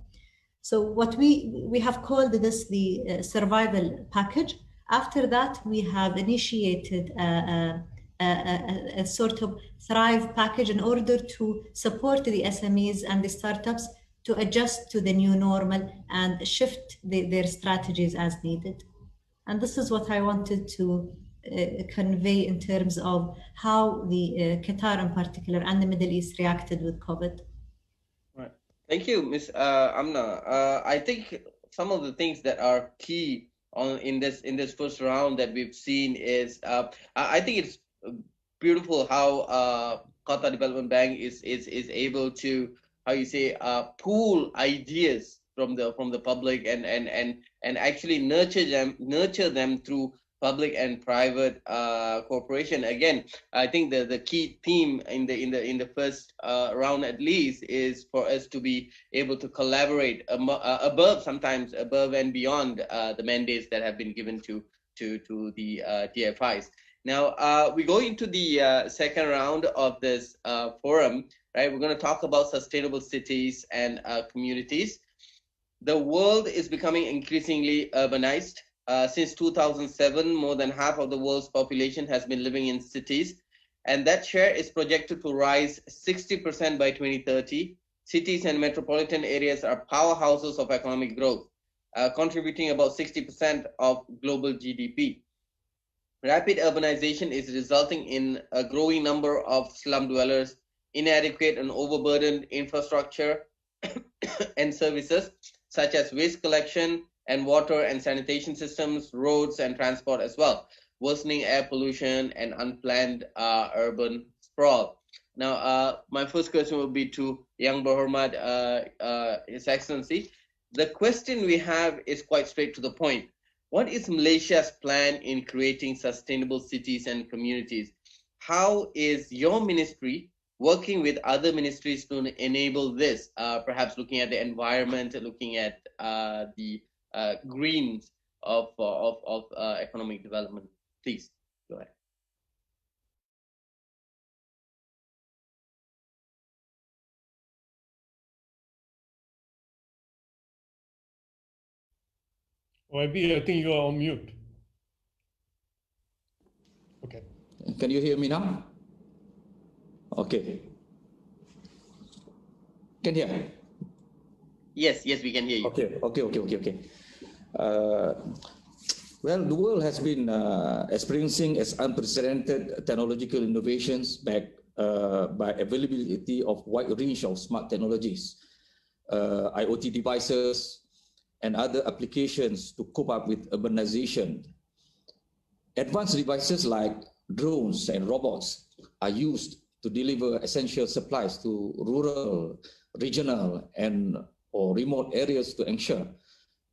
[SPEAKER 5] So what we have called this the survival package. After that, we have initiated a sort of Thrive package in order to support the SMEs and the startups to adjust to the new normal and shift their strategies as needed. And this is what I wanted to convey in terms of how the Qatar in particular and the Middle East reacted with COVID.
[SPEAKER 1] Right. Thank you, Ms. Amna. I think some of the things that are key in this first round that we've seen is I think it's beautiful how Qatar Development Bank is able to, how you say, pool ideas from the public and actually nurture them through public and private cooperation. Again, I think the key theme in the first round at least is for us to be able to collaborate sometimes above and beyond the mandates that have been given to the DFIs. Now we go into the second round of this forum, right? We're going to talk about sustainable cities and communities. The world is becoming increasingly urbanized. Since 2007, more than half of the world's population has been living in cities, and that share is projected to rise 60% by 2030. Cities and metropolitan areas are powerhouses of economic growth, contributing about 60% of global GDP. Rapid urbanization is resulting in a growing number of slum dwellers, inadequate and overburdened infrastructure and services such as waste collection and water and sanitation systems, roads and transport as well, worsening air pollution and unplanned urban sprawl. Now, my first question will be to Yang Berhormat, His Excellency. The question we have is quite straight to the point. What is Malaysia's plan in creating sustainable cities and communities? How is your ministry working with other ministries to enable this? Perhaps looking at the environment, looking at the greens of economic development. Please go ahead.
[SPEAKER 3] YB, I think you are on mute. Okay.
[SPEAKER 2] Can you hear me now? Okay. Can you hear?
[SPEAKER 1] Yes, we can hear you.
[SPEAKER 2] Okay. Well, the world has been experiencing as unprecedented technological innovations backed by availability of wide range of smart technologies, IoT devices, and other applications to cope up with urbanization. Advanced devices like drones and robots are used to deliver essential supplies to rural, regional, or remote areas to ensure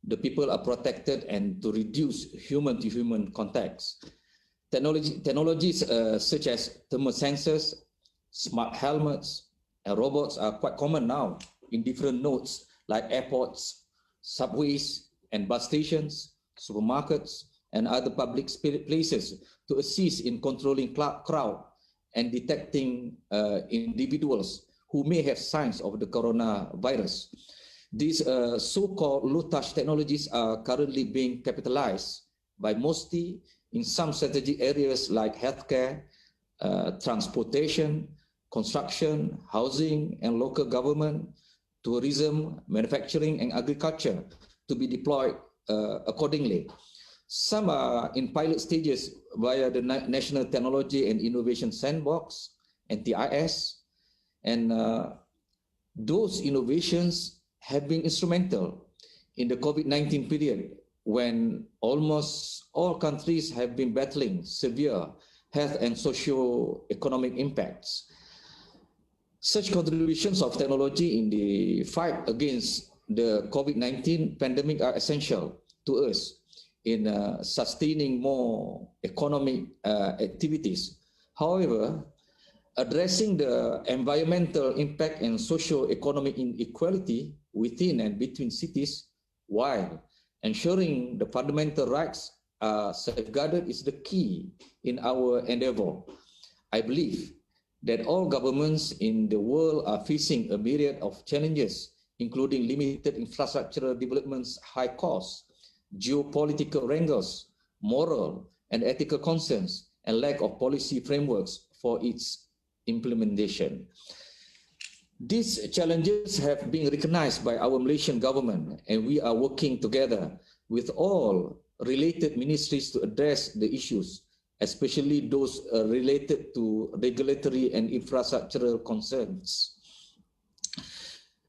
[SPEAKER 2] the people are protected and to reduce human-to-human contacts. Technologies such as thermal sensors, smart helmets, and robots are quite common now in different nodes like airports, subways and bus stations, supermarkets, and other public places to assist in controlling crowd and detecting individuals who may have signs of the coronavirus. These so-called low-touch technologies are currently being capitalized by mostly in some strategic areas like healthcare, transportation, construction, housing, and local government, tourism, manufacturing, and agriculture to be deployed accordingly. Some are in pilot stages via the National Technology and Innovation Sandbox, NTIS, and those innovations have been instrumental in the COVID-19 period when almost all countries have been battling severe health and socio-economic impacts. Such contributions of technology in the fight against the COVID-19 pandemic are essential to us in sustaining more economic activities. However, addressing the environmental impact and socio-economic inequality within and between cities while ensuring the fundamental rights are safeguarded is the key in our endeavor. I believe that all governments in the world are facing a myriad of challenges, including limited infrastructural developments, high costs, geopolitical wrangles, moral and ethical concerns, and lack of policy frameworks for its implementation. These challenges have been recognized by our Malaysian government, and we are working together with all related ministries to address the issues, especially those related to regulatory and infrastructural concerns.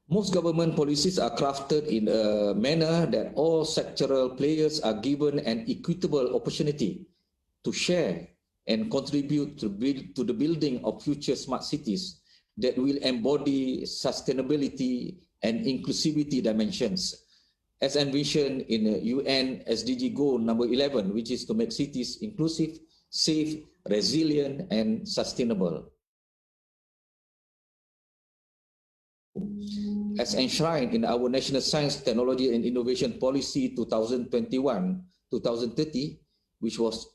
[SPEAKER 2] Most government policies are crafted in a manner that all sectoral players are given an equitable opportunity to share and contribute to the building of future smart cities that will embody sustainability and inclusivity dimensions, as envisioned in UN SDG goal number 11, which is to make cities inclusive, safe, resilient, and sustainable. As enshrined in our National Science, Technology and Innovation Policy 2021-2030, which was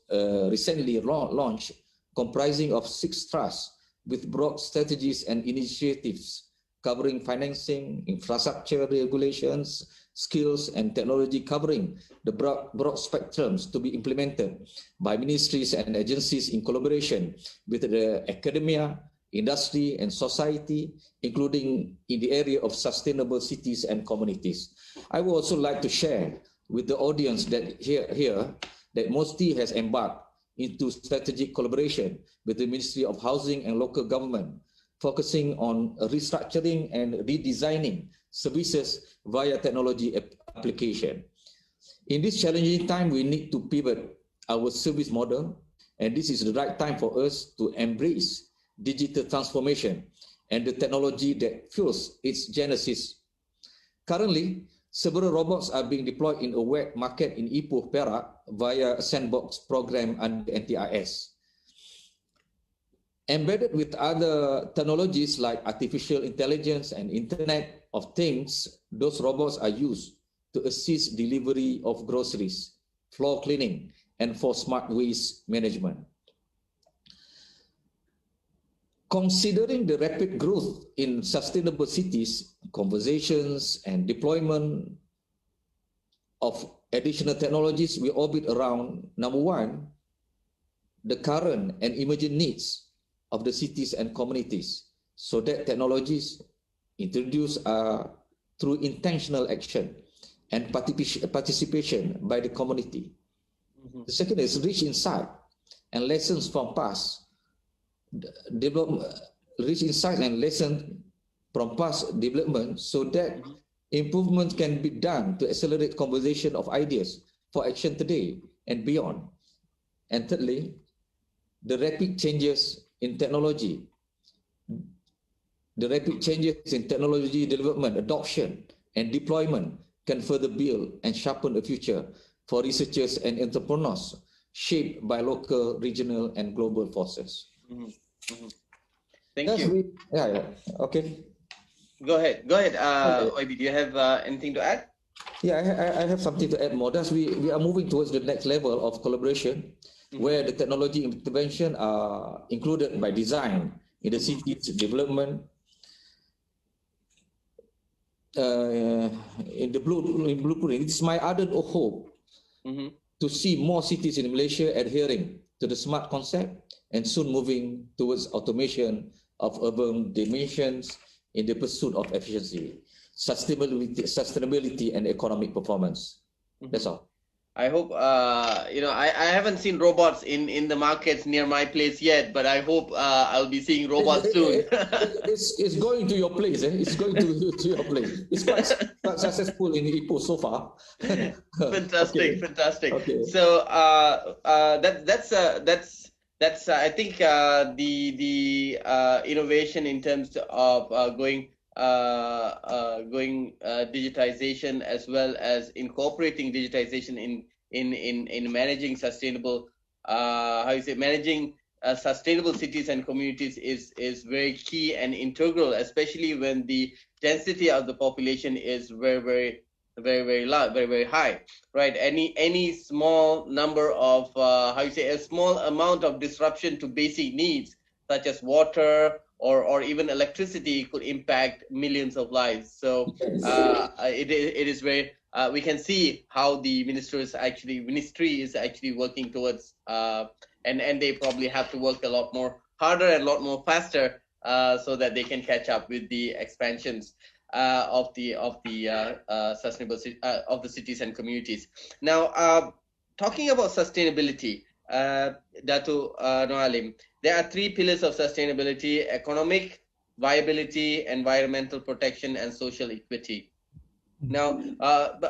[SPEAKER 2] recently launched, comprising of 6 trusts with broad strategies and initiatives covering financing, infrastructure regulations, skills, and technology, covering the broad spectrums to be implemented by ministries and agencies in collaboration with the academia, industry, and society, including in the area of sustainable cities and communities. I would also like to share with the audience that here that MOSTI has embarked into strategic collaboration with the Ministry of Housing and Local Government, focusing on restructuring and redesigning services via technology application. In this challenging time, we need to pivot our service model, and this is the right time for us to embrace digital transformation and the technology that fuels its genesis. Currently, several robots are being deployed in a wet market in Ipoh, Perak via a sandbox program under NTIS. Embedded with other technologies like artificial intelligence and Internet of Things, those robots are used to assist delivery of groceries, floor cleaning, and for smart waste management. Considering the rapid growth in sustainable cities, conversations and deployment of additional technologies, we orbit around, number one, the current and emerging needs of the cities and communities, so that technologies introduced through intentional action and participation by the community. The second is rich insight and lessons from past development, rich insight and lessons from past development, so that improvement can be done to accelerate conversation of ideas for action today and beyond. And thirdly, the rapid changes in technology. The rapid changes in technology development, adoption, and deployment can further build and sharpen the future for researchers and entrepreneurs shaped by local, regional, and global forces.
[SPEAKER 1] Thank you.
[SPEAKER 2] Okay.
[SPEAKER 1] Go ahead. Oibi, do you have anything to add?
[SPEAKER 2] Yeah, I have something to add more. Thus, we are moving towards the next level of collaboration, where the technology intervention are included by design in the city's development, in the blueprint. It's my ardent hope to see more cities in Malaysia adhering to the smart concept and soon moving towards automation of urban dimensions in the pursuit of efficiency, sustainability and economic performance. That's all.
[SPEAKER 1] I hope, I haven't seen robots in the markets near my place yet, but I hope I'll be seeing robots soon.
[SPEAKER 2] It's going to your place. It's going to your place. It's quite successful in Ipoh so far.
[SPEAKER 1] Fantastic. Okay. So that's I think the innovation in terms of going digitization, as well as incorporating digitization in managing sustainable managing sustainable cities and communities is very key and integral, especially when the density of the population is very large, very high, right? Any small number of a small amount of disruption to basic needs such as water or even electricity could impact millions of lives. So it is very we can see how the ministry is actually working towards and they probably have to work a lot more harder and a lot more faster so that they can catch up with the expansions of the sustainable of the cities and communities. Now, talking about sustainability, Datu Noalim, there are three pillars of sustainability: economic viability, environmental protection, and social equity. Now,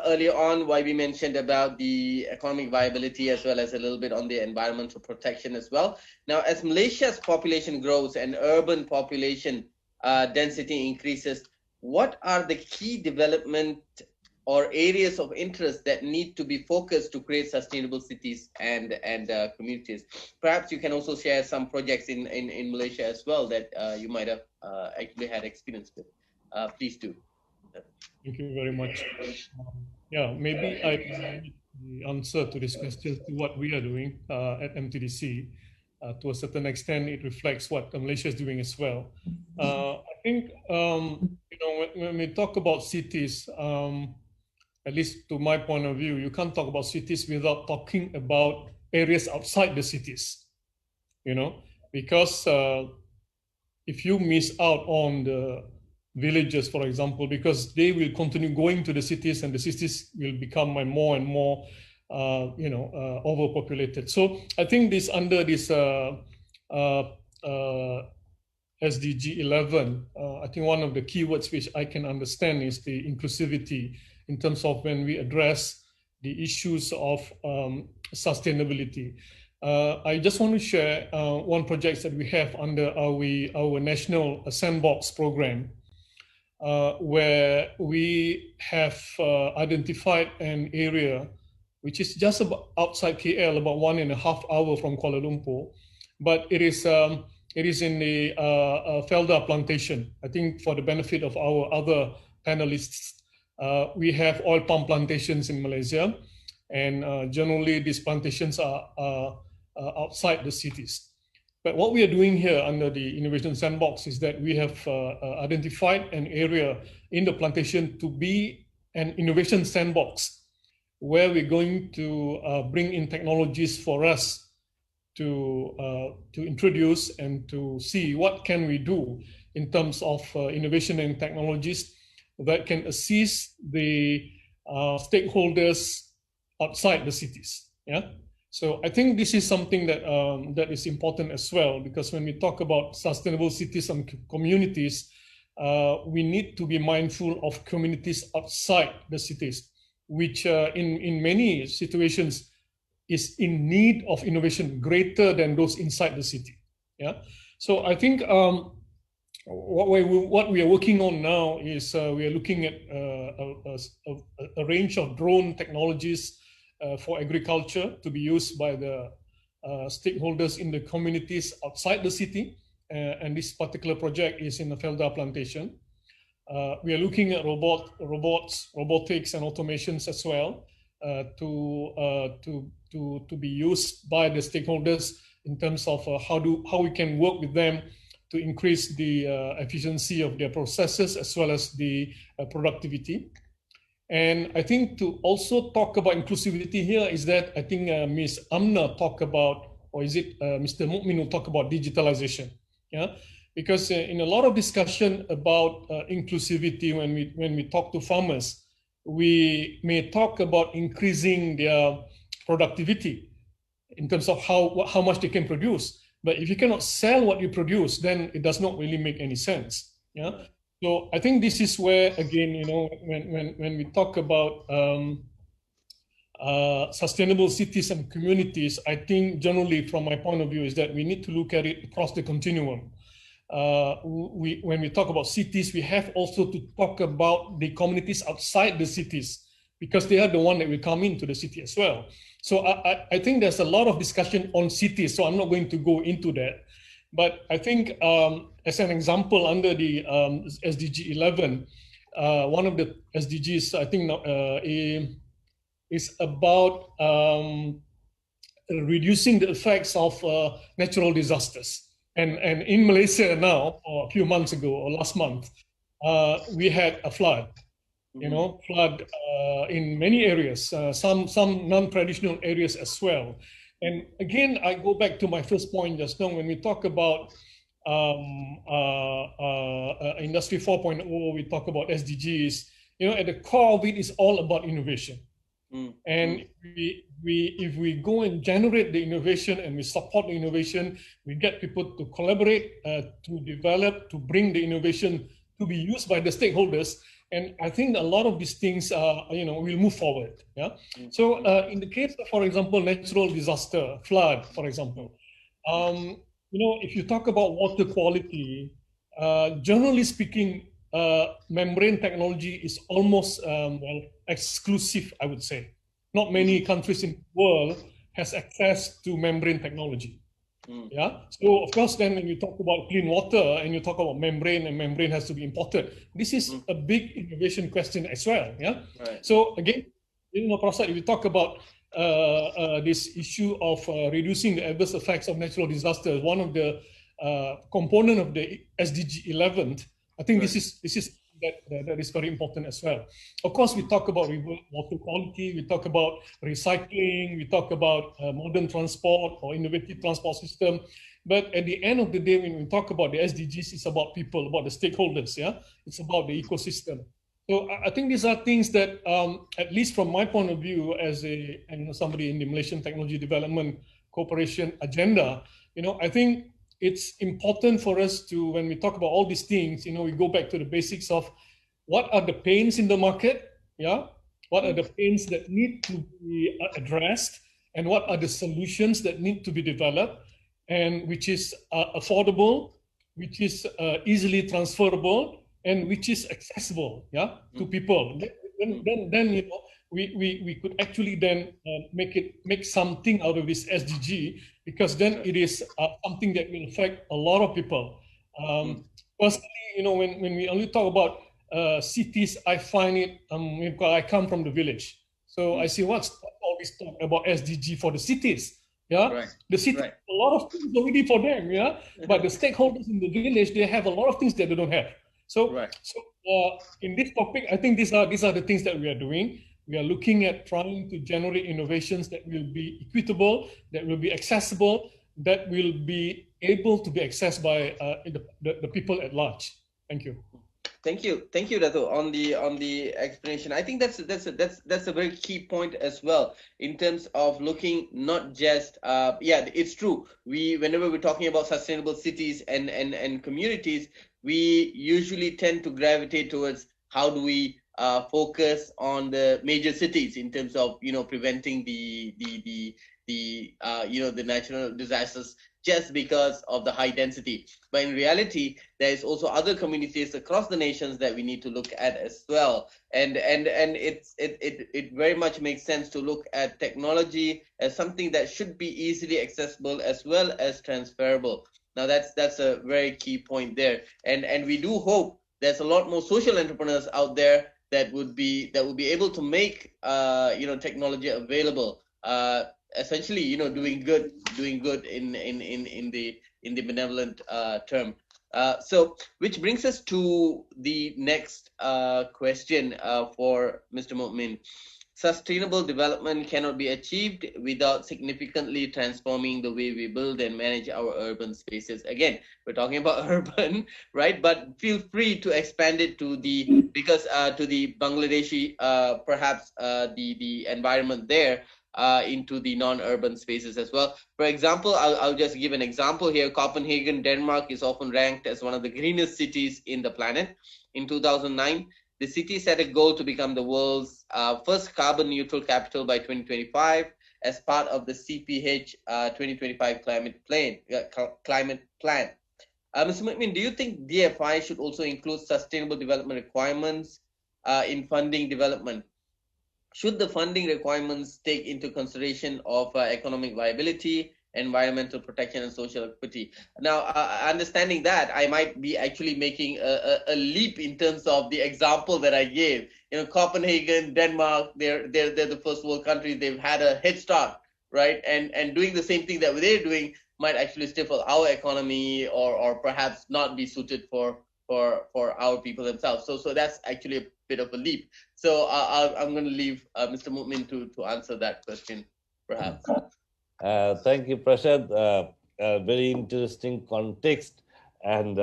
[SPEAKER 1] earlier on, we mentioned about the economic viability as well as a little bit on the environmental protection as well. Now, as Malaysia's population grows and urban population density increases, what are the key development or areas of interest that need to be focused to create sustainable cities and communities? Perhaps you can also share some projects in Malaysia as well that you might have actually had experience with. Please do.
[SPEAKER 3] Thank you very much. Maybe I can the answer to this question to what we are doing at MTDC. To a certain extent, it reflects what Malaysia is doing as well. I think when we talk about cities, at least to my point of view, you can't talk about cities without talking about areas outside the cities. Because if you miss out on the villages, for example, because they will continue going to the cities and the cities will become more and more overpopulated. So I think this under this SDG 11, I think one of the keywords which I can understand is the inclusivity in terms of when we address the issues of sustainability. I just want to share one project that we have under our national sandbox program, where we have identified an area which is just about outside KL, about 1.5 hours from Kuala Lumpur, but it is in the Felda plantation. I think for the benefit of our other panelists, we have oil palm plantations in Malaysia, and generally these plantations are outside the cities. But what we are doing here under the Innovation Sandbox is that we have identified an area in the plantation to be an innovation sandbox, where we're going to bring in technologies for us to introduce and to see what can we do in terms of innovation and technologies that can assist the stakeholders outside the cities. Yeah. So I think this is something that that is important as well, because when we talk about sustainable cities and communities, we need to be mindful of communities outside the cities, which in many situations is in need of innovation greater than those inside the city. Yeah. So I think what we are working on now is we are looking at a range of drone technologies for agriculture to be used by the stakeholders in the communities outside the city. And this particular project is in the Felda plantation. We are looking at robotics and automations as well to be used by the stakeholders in terms of how we can work with them to increase the efficiency of their processes as well as the productivity. And I think to also talk about inclusivity here is that I think Ms. Amna talked about, or is it Mr. Mu'min will talk about digitalization? Yeah, because in a lot of discussion about inclusivity, when we talk to farmers, we may talk about increasing their productivity in terms of how much they can produce. But if you cannot sell what you produce, then it does not really make any sense. Yeah. So I think this is where, again, when we talk about sustainable cities and communities, I think generally from my point of view is that we need to look at it across the continuum. When we talk about cities, we have also to talk about the communities outside the cities, because they are the one that will come into the city as well. So I think there's a lot of discussion on cities, so I'm not going to go into that. But I think as an example, under the SDG 11, one of the SDGs, I think is about reducing the effects of natural disasters. And in Malaysia now, or a few months ago, or last month, we had a flood. Flood in many areas, some non-traditional areas as well. And again, I go back to my first point just now, when we talk about Industry 4.0, we talk about SDGs, at the core of it is all about innovation. And if we go and generate the innovation and we support the innovation, we get people to collaborate, to develop, to bring the innovation to be used by the stakeholders. And I think a lot of these things, will move forward. Yeah. So in the case of, for example, natural disaster, flood, for example, if you talk about water quality, generally speaking, membrane technology is almost exclusive, I would say. Not many countries in the world has access to membrane technology. Yeah. So of course, then when you talk about clean water and you talk about membrane, and membrane has to be imported, this is a big innovation question as well. Yeah. Right. So again, Prasad, if you talk about this issue of reducing the adverse effects of natural disasters, one of the component of the SDG 11, I think this is that is very important as well. Of course, we talk about water quality, we talk about recycling, we talk about modern transport or innovative transport system. But at the end of the day, when we talk about the SDGs, it's about people, about the stakeholders. Yeah, it's about the ecosystem. So I think these are things that, at least from my point of view, as somebody in the Malaysian Technology Development Corporation agenda, I think it's important for us to, when we talk about all these things, we go back to the basics of what are the pains in the market, yeah, what are the pains that need to be addressed, and what are the solutions that need to be developed, and which is affordable, which is easily transferable, and which is accessible, yeah, to people. Then we could actually then make something out of this SDG, because then it is something that will affect a lot of people. Personally, when we only talk about cities, I find it, I come from the village. So I see what's all this talk about SDG for the cities. Yeah,
[SPEAKER 1] Right.
[SPEAKER 3] the city,
[SPEAKER 1] Right.
[SPEAKER 3] a lot of things already for them. Yeah, but the stakeholders in the village, they have a lot of things that they don't have. So,
[SPEAKER 1] Right.
[SPEAKER 3] in this topic, I think these are the things that we are doing. We are looking at trying to generate innovations that will be equitable, that will be accessible, that will be able to be accessed by the people at large. Thank you.
[SPEAKER 1] Thank you, Dato, on the explanation. I think that's a very key point as well, in terms of looking not just it's true. Whenever we're talking about sustainable cities and communities, we usually tend to gravitate towards how do we focus on the major cities in terms of preventing the natural disasters, just because of the high density. But in reality, there is also other communities across the nations that we need to look at as well. And it very much makes sense to look at technology as something that should be easily accessible as well as transferable. Now that's a very key point there. And we do hope there's a lot more social entrepreneurs out there that would be able to make technology available. Essentially, doing good in the benevolent term. So, which brings us to the next question for Mr. Mu'min. Sustainable development cannot be achieved without significantly transforming the way we build and manage our urban spaces. Again, we're talking about urban, right? But feel free to expand it to the Bangladeshi, perhaps the environment there, into the non-urban spaces as well. For example, I'll just give an example here. Copenhagen, Denmark is often ranked as one of the greenest cities in the planet. In 2009, the city set a goal to become the world's first carbon neutral capital by 2025 as part of the CPH 2025 climate plan. Mr. McMinn, do you think DFI should also include sustainable development requirements in funding development? Should the funding requirements take into consideration of economic viability, environmental protection, and social equity? Now, understanding that, I might be actually making a leap in terms of the example that I gave. Copenhagen, Denmark, they're the first world countries. They've had a head start, right? And doing the same thing that they're doing might actually stifle our economy, or perhaps not be suited for our people themselves. So that's actually a bit of a leap. So I'm going to leave Mr. Mu'min to answer that question, perhaps.
[SPEAKER 4] Thank you, Prasad. Very interesting context and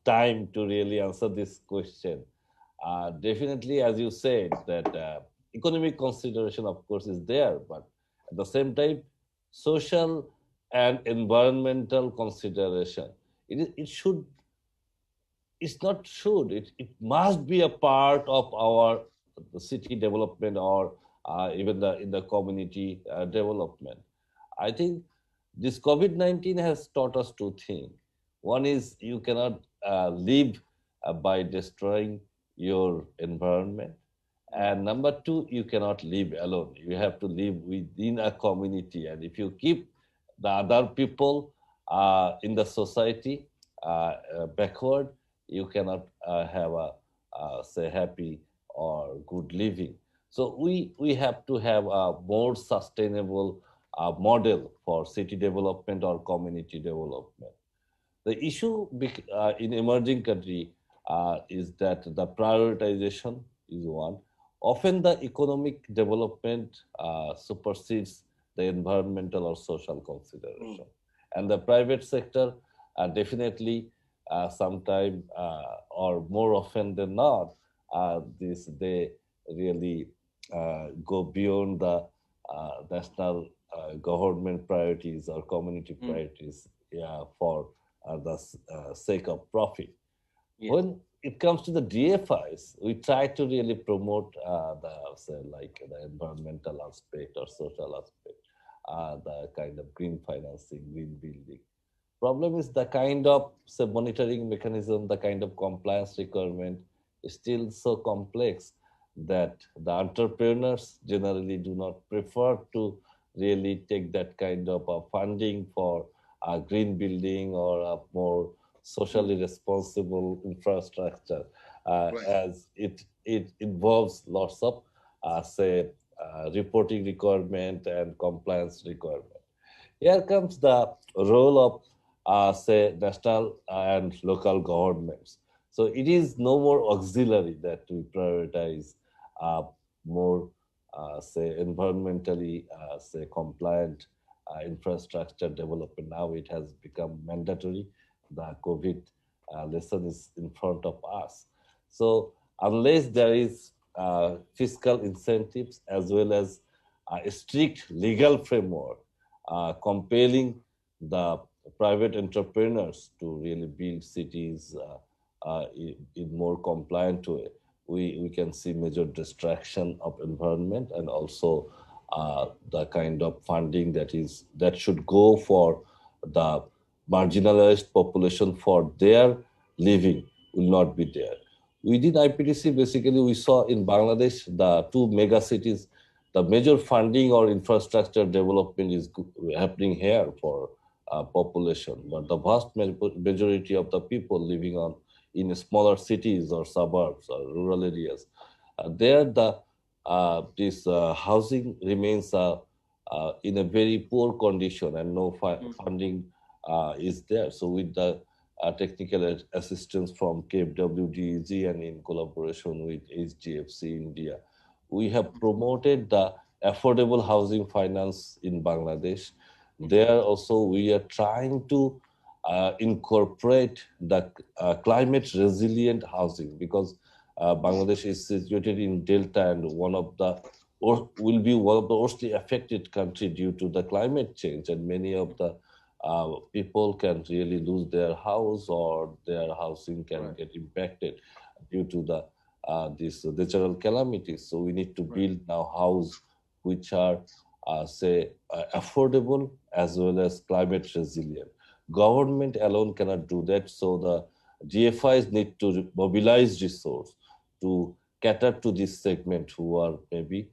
[SPEAKER 4] time to really answer this question. Definitely, as you said, that economic consideration, of course, is there, but at the same time, social and environmental consideration. It must be a part of our city development, or even in the community development. I think this COVID-19 has taught us two things. One is you cannot live by destroying your environment. And number two, you cannot live alone. You have to live within a community. And if you keep the other people in the society backward, you cannot have say, happy or good living. So we have to have a more sustainable model for city development or community development. The issue in emerging country is that the prioritization is one. Often the economic development supersedes the environmental or social consideration. And the private sector definitely sometime or more often than not they really go beyond the national government priorities or community priorities, yeah, for the sake of profit.
[SPEAKER 1] Yes.
[SPEAKER 4] When it comes to the DFIs, we try to really promote the, say, like the environmental aspect or social aspect, the kind of green financing, green building. Problem is the kind of, say, monitoring mechanism, the kind of compliance requirement is still so complex that the entrepreneurs generally do not prefer to really take that kind of funding for green building or a more socially responsible infrastructure,
[SPEAKER 1] Right.
[SPEAKER 4] as it involves lots of, say, reporting requirement and compliance requirement. Here comes the role of, say, national and local governments. So it is no more auxiliary that we prioritize more, say, environmentally, say, compliant infrastructure development. Now it has become mandatory. The COVID lesson is in front of us. So unless there is fiscal incentives as well as a strict legal framework compelling the private entrepreneurs to really build cities in more compliant way, we can see major destruction of environment, and also the kind of funding that should go for the marginalized population for their living will not be there. Within IPTC, basically, we saw in Bangladesh the two mega cities, the major funding or infrastructure development is happening here for population, but the vast majority of the people living on in smaller cities or suburbs or rural areas, there the this housing remains in a very poor condition, and no funding is there. So with the technical assistance from KFWDG and in collaboration with HDFC India, we have promoted the affordable housing finance in Bangladesh. There also we are trying to incorporate the climate resilient housing, because Bangladesh is situated in delta and will be one of the mostly affected country due to the climate change, and many of the people can really lose their house, or their housing can get impacted due to the these natural calamities. So we need to build now house which are say affordable as well as climate resilient. Government alone cannot do that, so the GFIs need to mobilize resource to cater to this segment who are maybe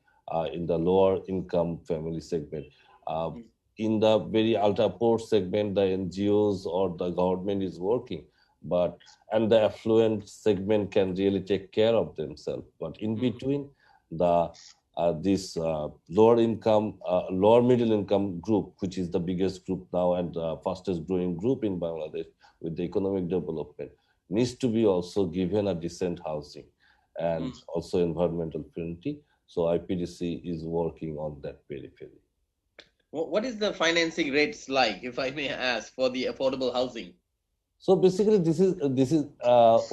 [SPEAKER 4] in the lower income family segment. In the very ultra poor segment, the NGOs or the government is working, and the affluent segment can really take care of themselves. But in between, the this lower middle income group, which is the biggest group now and fastest growing group in Bangladesh with the economic development, needs to be also given a decent housing and also environmental friendly. So IPDC is working on that periphery.
[SPEAKER 1] What is the financing rates like, if I may ask, for the affordable housing?
[SPEAKER 4] So basically, this is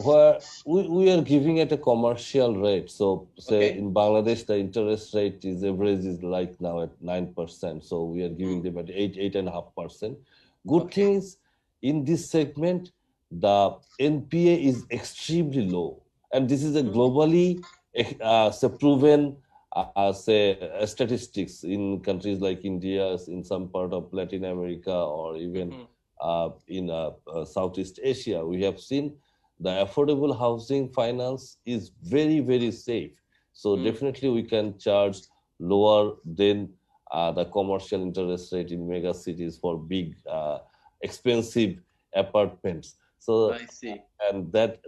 [SPEAKER 4] where we are giving at a commercial rate. So say in Bangladesh, the interest rate is average is like now at 9%. So we are giving them at 8.5%. Good thing is, in this segment, the NPA is extremely low, and this is a globally proven statistics in countries like India, in some part of Latin America, or even in Southeast Asia. We have seen the affordable housing finance is very, very safe. So definitely we can charge lower than the commercial interest rate in mega cities for big, expensive apartments. So
[SPEAKER 1] I see.
[SPEAKER 4] And that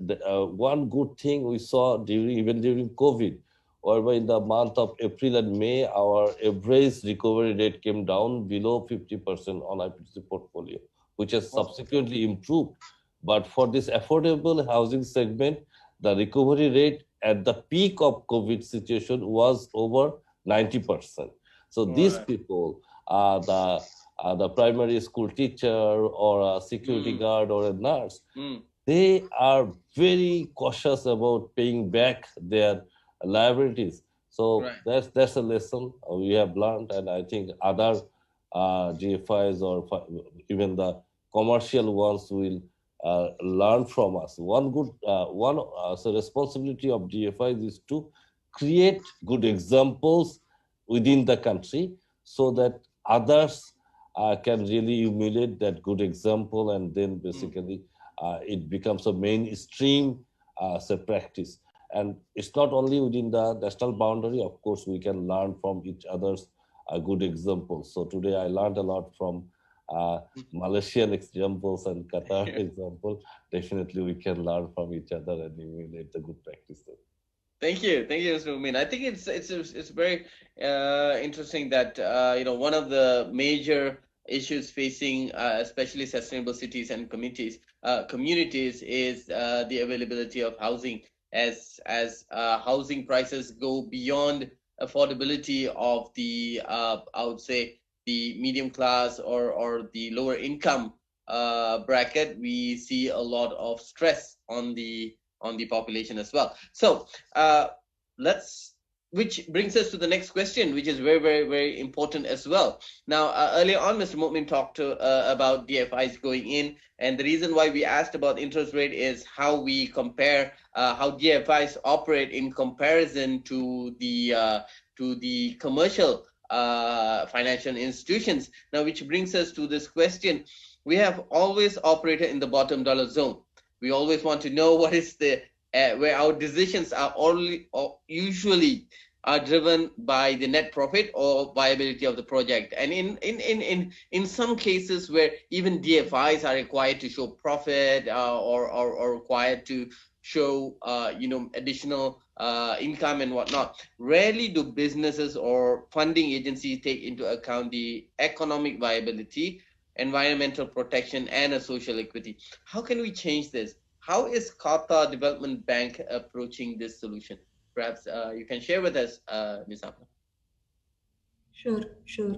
[SPEAKER 4] one good thing we saw even during COVID, whereby in the month of April and May, our average recovery rate came down below 50% on IPTC portfolio, which has subsequently improved. But for this affordable housing segment, the recovery rate at the peak of COVID situation was over 90%. So these people, the primary school teacher or a security guard or a nurse, they are very cautious about paying back their liabilities. So
[SPEAKER 1] Right.
[SPEAKER 4] that's a lesson we have learned, and I think other GFIs or even the commercial ones will learn from us. So responsibility of GFIs is to create good examples within the country so that others can really emulate that good example, and then basically it becomes a mainstream practice. And it's not only within the national boundary. Of course, we can learn from each other's good examples. So today I learned a lot from Malaysian examples and Qatar example. Definitely we can learn from each other and emulate the good practices.
[SPEAKER 1] Thank you, Mr. Mumin. I think it's very interesting that one of the major issues facing especially sustainable cities and communities is the availability of housing, as housing prices go beyond affordability of the I would say the medium class or the lower income bracket. We see a lot of stress on the population as well. So which brings us to the next question, which is very, very, very important as well. Now, earlier on, Mr. Mu'min talked about DFIs going in, and the reason why we asked about interest rate is how we compare how DFIs operate in comparison to the commercial financial institutions. Now, which brings us to this question. We have always operated in the bottom dollar zone. We always want to know what is the where our decisions are usually are driven by the net profit or viability of the project. And in some cases where even DFIs are required to show profit or required to show additional income and whatnot, rarely do businesses or funding agencies take into account the economic viability, environmental protection, and a social equity. How can we change this? How is Qatar Development Bank approaching this solution? Perhaps you can share with us, Ms. Afna.
[SPEAKER 5] Sure.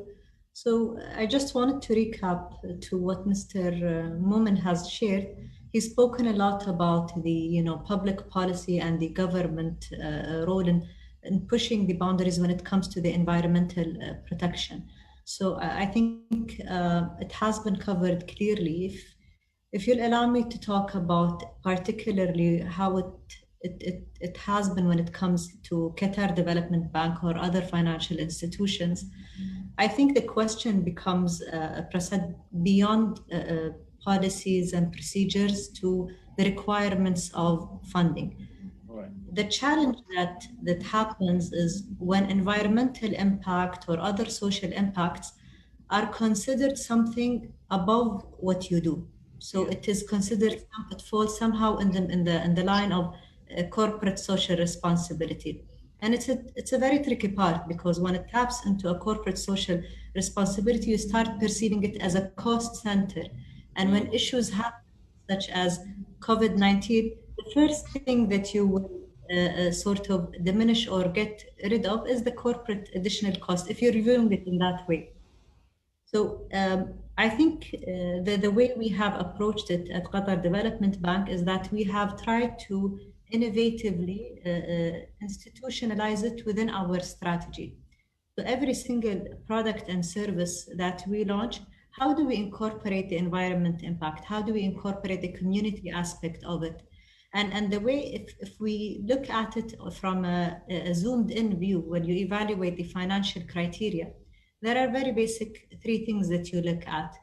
[SPEAKER 5] So I just wanted to recap to what Mr. Momin has shared. He's spoken a lot about the public policy and the government role in pushing the boundaries when it comes to the environmental protection. So I think it has been covered clearly. If you'll allow me to talk about particularly how it has been when it comes to Qatar Development Bank or other financial institutions, I think the question becomes, Prasad, beyond policies and procedures to the requirements of funding.
[SPEAKER 1] Right.
[SPEAKER 5] The challenge that happens is when environmental impact or other social impacts are considered something above what you do. So it is considered, it falls somehow in the line of corporate social responsibility. And it's a very tricky part, because when it taps into a corporate social responsibility, you start perceiving it as a cost center. And when issues happen, such as COVID-19, the first thing that you will sort of diminish or get rid of is the corporate additional cost, if you're reviewing it in that way. So I think the way we have approached it at Qatar Development Bank is that we have tried to innovatively institutionalize it within our strategy. So every single product and service that we launch, how do we incorporate the environment impact? How do we incorporate the community aspect of it? And the way, if we look at it from a zoomed in view, when you evaluate the financial criteria, there are very basic three things that you look at: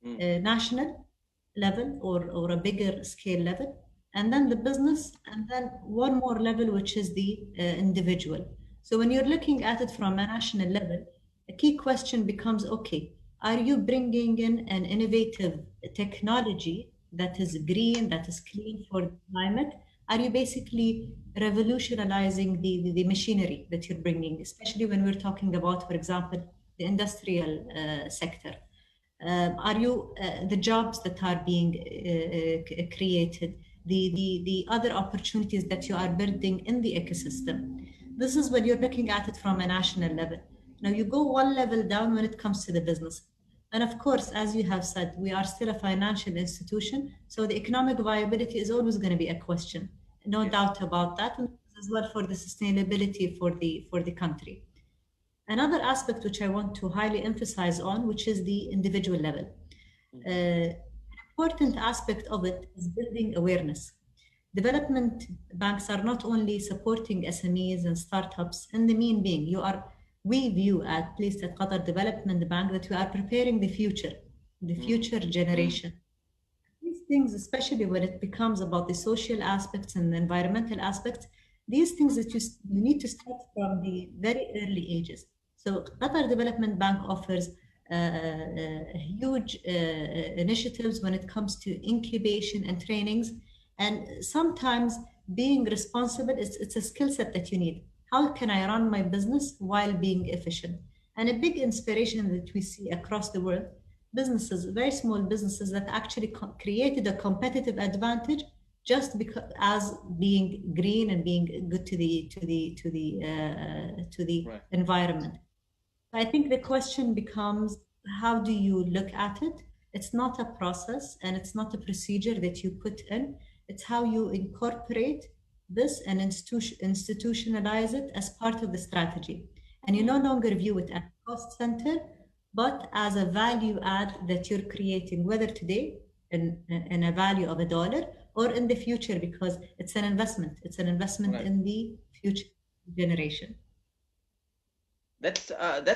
[SPEAKER 5] national level or a bigger scale level, and then the business, and then one more level, which is the individual. So when you're looking at it from a national level, a key question becomes, okay, are you bringing in an innovative technology that is green, that is clean for the climate? Are you basically revolutionizing the machinery that you're bringing, especially when we're talking about, for example, the industrial sector? Are you the jobs that are being created, the other opportunities that you are building in the ecosystem? This is when you're looking at it from a national level. Now you go one level down when it comes to the business. And of course, as you have said, we are still a financial institution, so the economic viability is always going to be a question. No doubt about that, and as well for the sustainability for the country. Another aspect which I want to highly emphasize on, which is the individual level. An important aspect of it is building awareness. Development banks are not only supporting SMEs and startups, and the mean being, we view, at least at Qatar Development Bank, that we are preparing the future generation. These things, especially when it becomes about the social aspects and the environmental aspects, these things that you need to start from the very early ages. So Qatar Development Bank offers huge initiatives when it comes to incubation and trainings. And sometimes being responsible, it's a skill set that you need. How can I run my business while being efficient? And a big inspiration that we see across the world, businesses, very small businesses that actually created a competitive advantage just because as being green and being good to the
[SPEAKER 1] Right.
[SPEAKER 5] environment. I think the question becomes, how do you look at it? It's not a process and it's not a procedure that you put in. It's how you incorporate this and institutionalize it as part of the strategy. And you no longer view it as a cost center, but as a value add that you're creating, whether today in a value of $1 or in the future, because it's an investment. It's an investment
[SPEAKER 1] Right.
[SPEAKER 5] in the future generation.
[SPEAKER 1] That's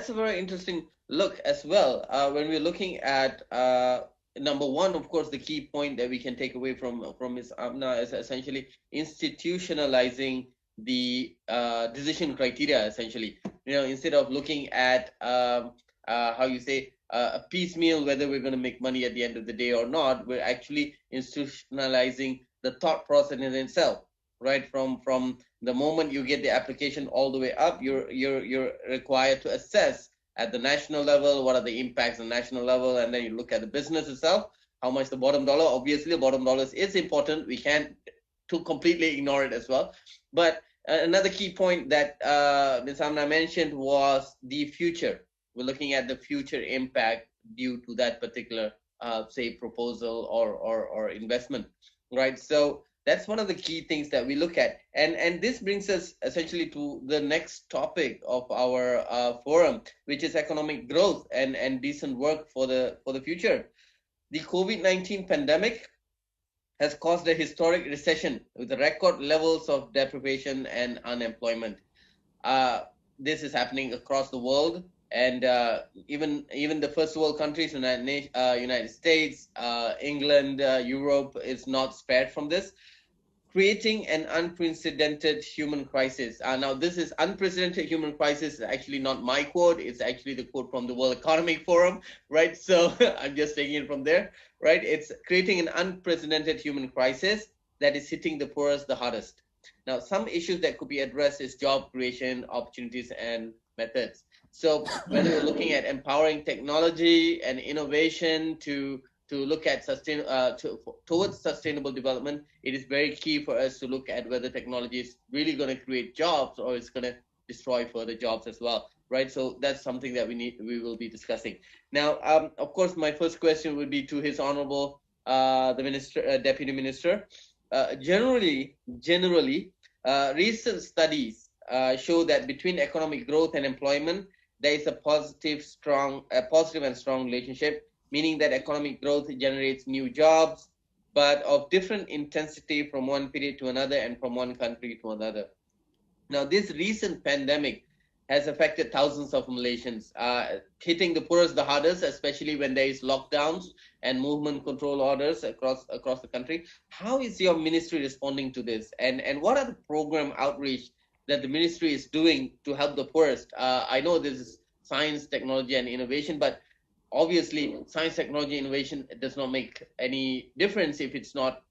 [SPEAKER 1] a very interesting look as well. When we're looking at number one, of course, the key point that we can take away from Ms. Amna is essentially institutionalizing the decision criteria. Essentially, instead of looking at how you say a piecemeal, whether we're going to make money at the end of the day or not, we're actually institutionalizing the thought process in itself. Right, from the moment you get the application all the way up, you're required to assess at the national level what are the impacts on the national level, and then you look at the business itself, how much the bottom dollar. Obviously, the bottom dollar is important. We can't completely ignore it as well. But another key point that Ms. Amna mentioned was the future. We're looking at the future impact due to that particular, say, proposal or investment, right? So that's one of the key things that we look at, and this brings us essentially to the next topic of our forum, which is economic growth and decent work for the future. The COVID-19 pandemic has caused a historic recession with record levels of deprivation and unemployment. This is happening across the world, and even the first world countries, United States, England, Europe is not spared from this, creating an unprecedented human crisis. Now, this is unprecedented human crisis, actually not my quote, it's actually the quote from the World Economic Forum, right? So I'm just taking it from there, right? It's creating an unprecedented human crisis that is hitting the poorest the hardest. Now, some issues that could be addressed is job creation, opportunities, and methods. So whether we're looking at empowering technology and innovation to look at towards sustainable development, it is very key for us to look at whether technology is really going to create jobs or it's going to destroy further jobs as well, right? So that's something that we will be discussing. Now, of course, my first question would be to His Honorable the Minister, Deputy Minister. Generally, recent studies show that between economic growth and employment, there is a positive and strong relationship, meaning that economic growth generates new jobs, but of different intensity from one period to another and from one country to another. Now, this recent pandemic has affected thousands of Malaysians, hitting the poorest the hardest, especially when there is lockdowns and movement control orders across the country. How is your ministry responding to this? And what are the program outreach that the ministry is doing to help the poorest? I know this is science, technology, and innovation, but obviously, science, technology, innovation does not make any difference if it's not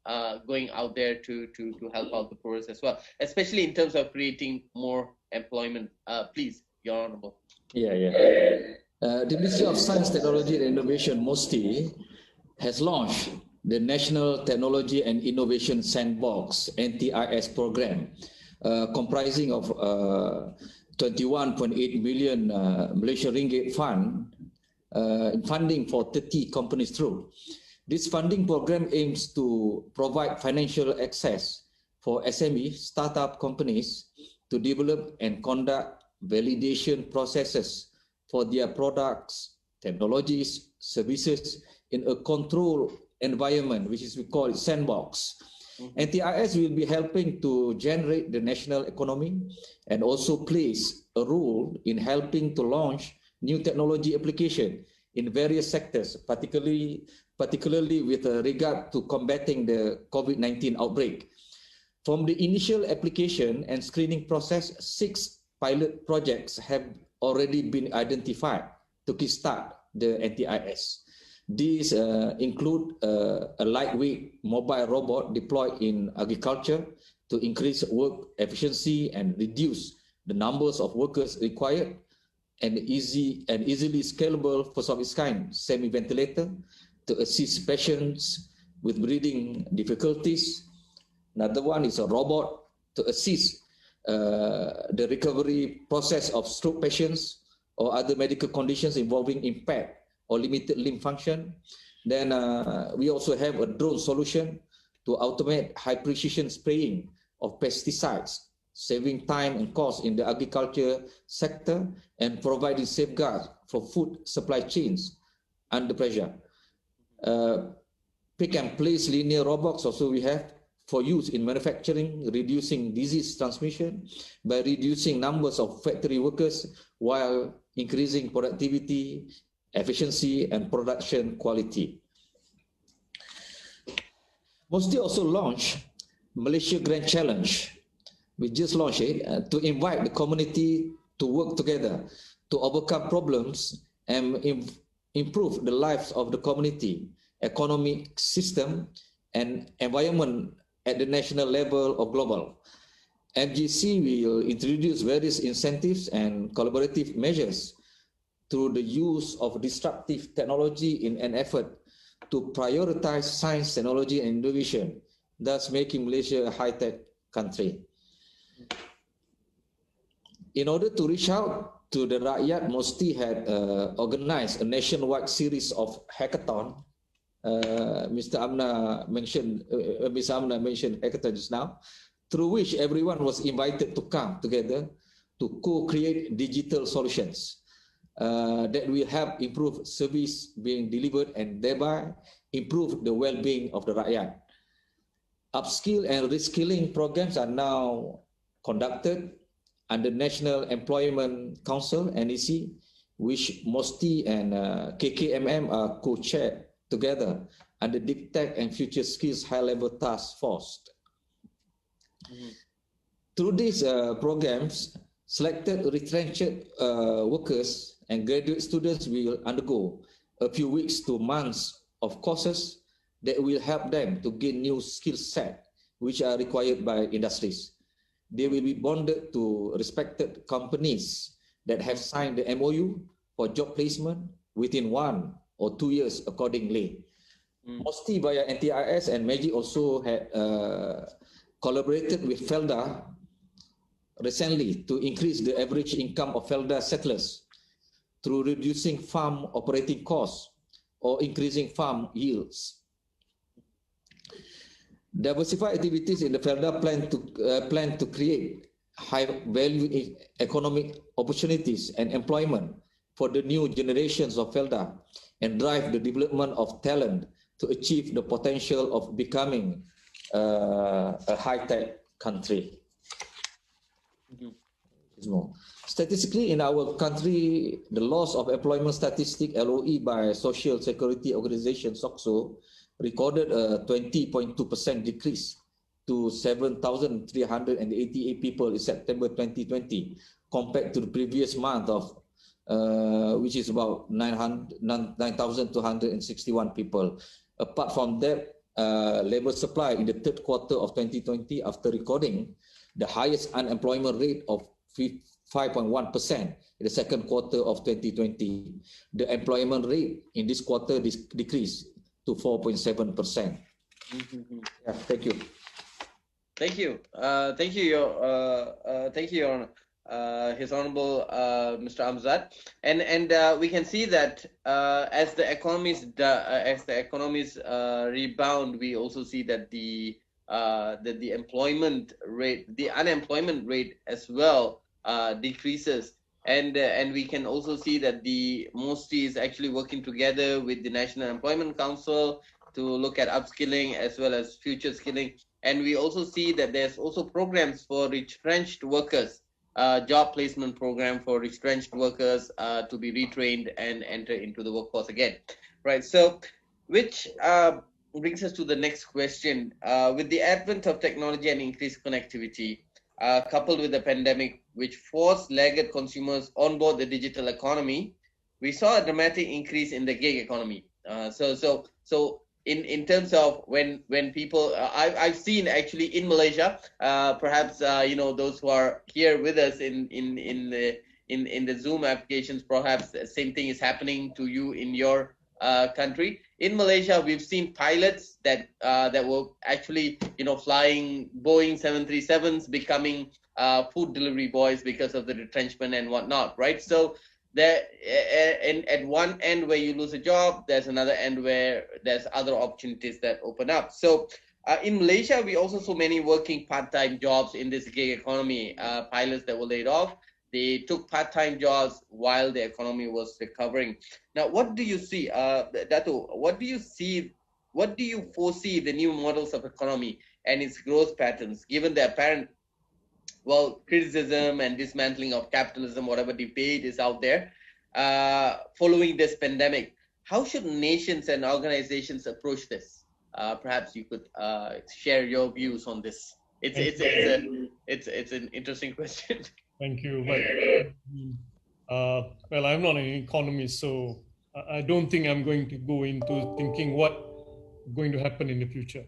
[SPEAKER 1] going out there to help out the poorest as well, especially in terms of creating more employment. Please, Your Honorable.
[SPEAKER 2] The Ministry of Science, Technology and Innovation, MOSTI, has launched the National Technology and Innovation Sandbox, NTIS program, comprising of 21.8 million Malaysian ringgit fund funding for 30 companies through. This funding program aims to provide financial access for SME startup companies to develop and conduct validation processes for their products, technologies, services in a controlled environment, which is we call it sandbox. NTIS will be helping to generate the national economy and also plays a role in helping to launch new technology application in various sectors, particularly with regard to combating the COVID-19 outbreak. From the initial application and screening process, 6 pilot projects have already been identified to kickstart the NTIS. These include a lightweight mobile robot deployed in agriculture to increase work efficiency and reduce the numbers of workers required, and easily scalable for of its kind semi-ventilator to assist patients with breathing difficulties. Another one is a robot to assist the recovery process of stroke patients or other medical conditions involving impaired or limited limb function. Then we also have a drone solution to automate high precision spraying of pesticides, saving time and cost in the agriculture sector and providing safeguards for food supply chains under pressure. Pick and place linear robots also we have for use in manufacturing, reducing disease transmission by reducing numbers of factory workers while increasing productivity, efficiency, and production quality. Mohd also launched Malaysia Grand Challenge. We just launched it to invite the community to work together to overcome problems and improve the lives of the community, economic system, and environment at the national level or global. MGC will introduce various incentives and collaborative measures through the use of disruptive technology in an effort to prioritize science, technology, and innovation, thus making Malaysia a high-tech country. In order to reach out to the rakyat, Mohd had organized a nationwide series of hackathon. Ms. Amna mentioned hackathon just now, through which everyone was invited to come together to co-create digital solutions that will help improve service being delivered and thereby improve the well-being of the rakyat. Upskill and reskilling programs are now conducted under National Employment Council, NEC, which Mohd and KKMM are co-chaired together under DigTech and Future Skills High-Level Task Force. Through these programs, selected retrenched workers and graduate students will undergo a few weeks to months of courses that will help them to gain new skill set which are required by industries. They will be bonded to respected companies that have signed the MOU for job placement within 1 or 2 years accordingly. Mohd via NTIS and Magic also had collaborated with Felda recently to increase the average income of Felda settlers through reducing farm operating costs or increasing farm yields. Diversified activities in the Felda plan to create high-value economic opportunities and employment for the new generations of Felda and drive the development of talent to achieve the potential of becoming a high-tech country. Statistically, in our country, the loss of employment statistic (LOE) by Social Security Organization (SOCSO) recorded a 20.2% decrease to 7,388 people in September 2020, compared to the previous month of which is about 9,261 people. Apart from that, labor supply in the third quarter of 2020, after recording the highest unemployment rate of 5.1% in the second quarter of 2020, the employment rate in this quarter decreased to 4.7%. Yeah, thank you.
[SPEAKER 1] Thank you. Thank you, Your His Honorable Mr. Amzad, and we can see that as the economies rebound, we also see that the employment rate, the unemployment rate as well decreases, and we can also see that the MOSTI is actually working together with the National Employment Council to look at upskilling as well as future skilling, and we also see that there's also programs for retrenched workers. Job placement program for retrenched workers to be retrained and enter into the workforce again, right? So, which brings us to the next question. With the advent of technology and increased connectivity, coupled with the pandemic, which forced laggard consumers on board the digital economy, we saw a dramatic increase in the gig economy. So in terms of when people I've seen actually in Malaysia, perhaps those who are here with us in the Zoom applications, perhaps the same thing is happening to you in your country. In Malaysia, we've seen pilots that were actually flying Boeing 737s becoming food delivery boys because of the retrenchment and whatnot, right? So there, and at one end where you lose a job, there's another end where there's other opportunities that open up. So in Malaysia, we also saw many working part-time jobs in this gig economy. Pilots that were laid off, they took part-time jobs while the economy was recovering. Now, what do you see, Dato? What do you see? What do you foresee the new models of economy and its growth patterns, given the apparent criticism and dismantling of capitalism, whatever debate is out there, following this pandemic? How should nations and organizations approach this? Perhaps you could share your views on this. It's an interesting question.
[SPEAKER 3] Thank you. Well, I'm not an economist, so I don't think I'm going to go into thinking what's going to happen in the future.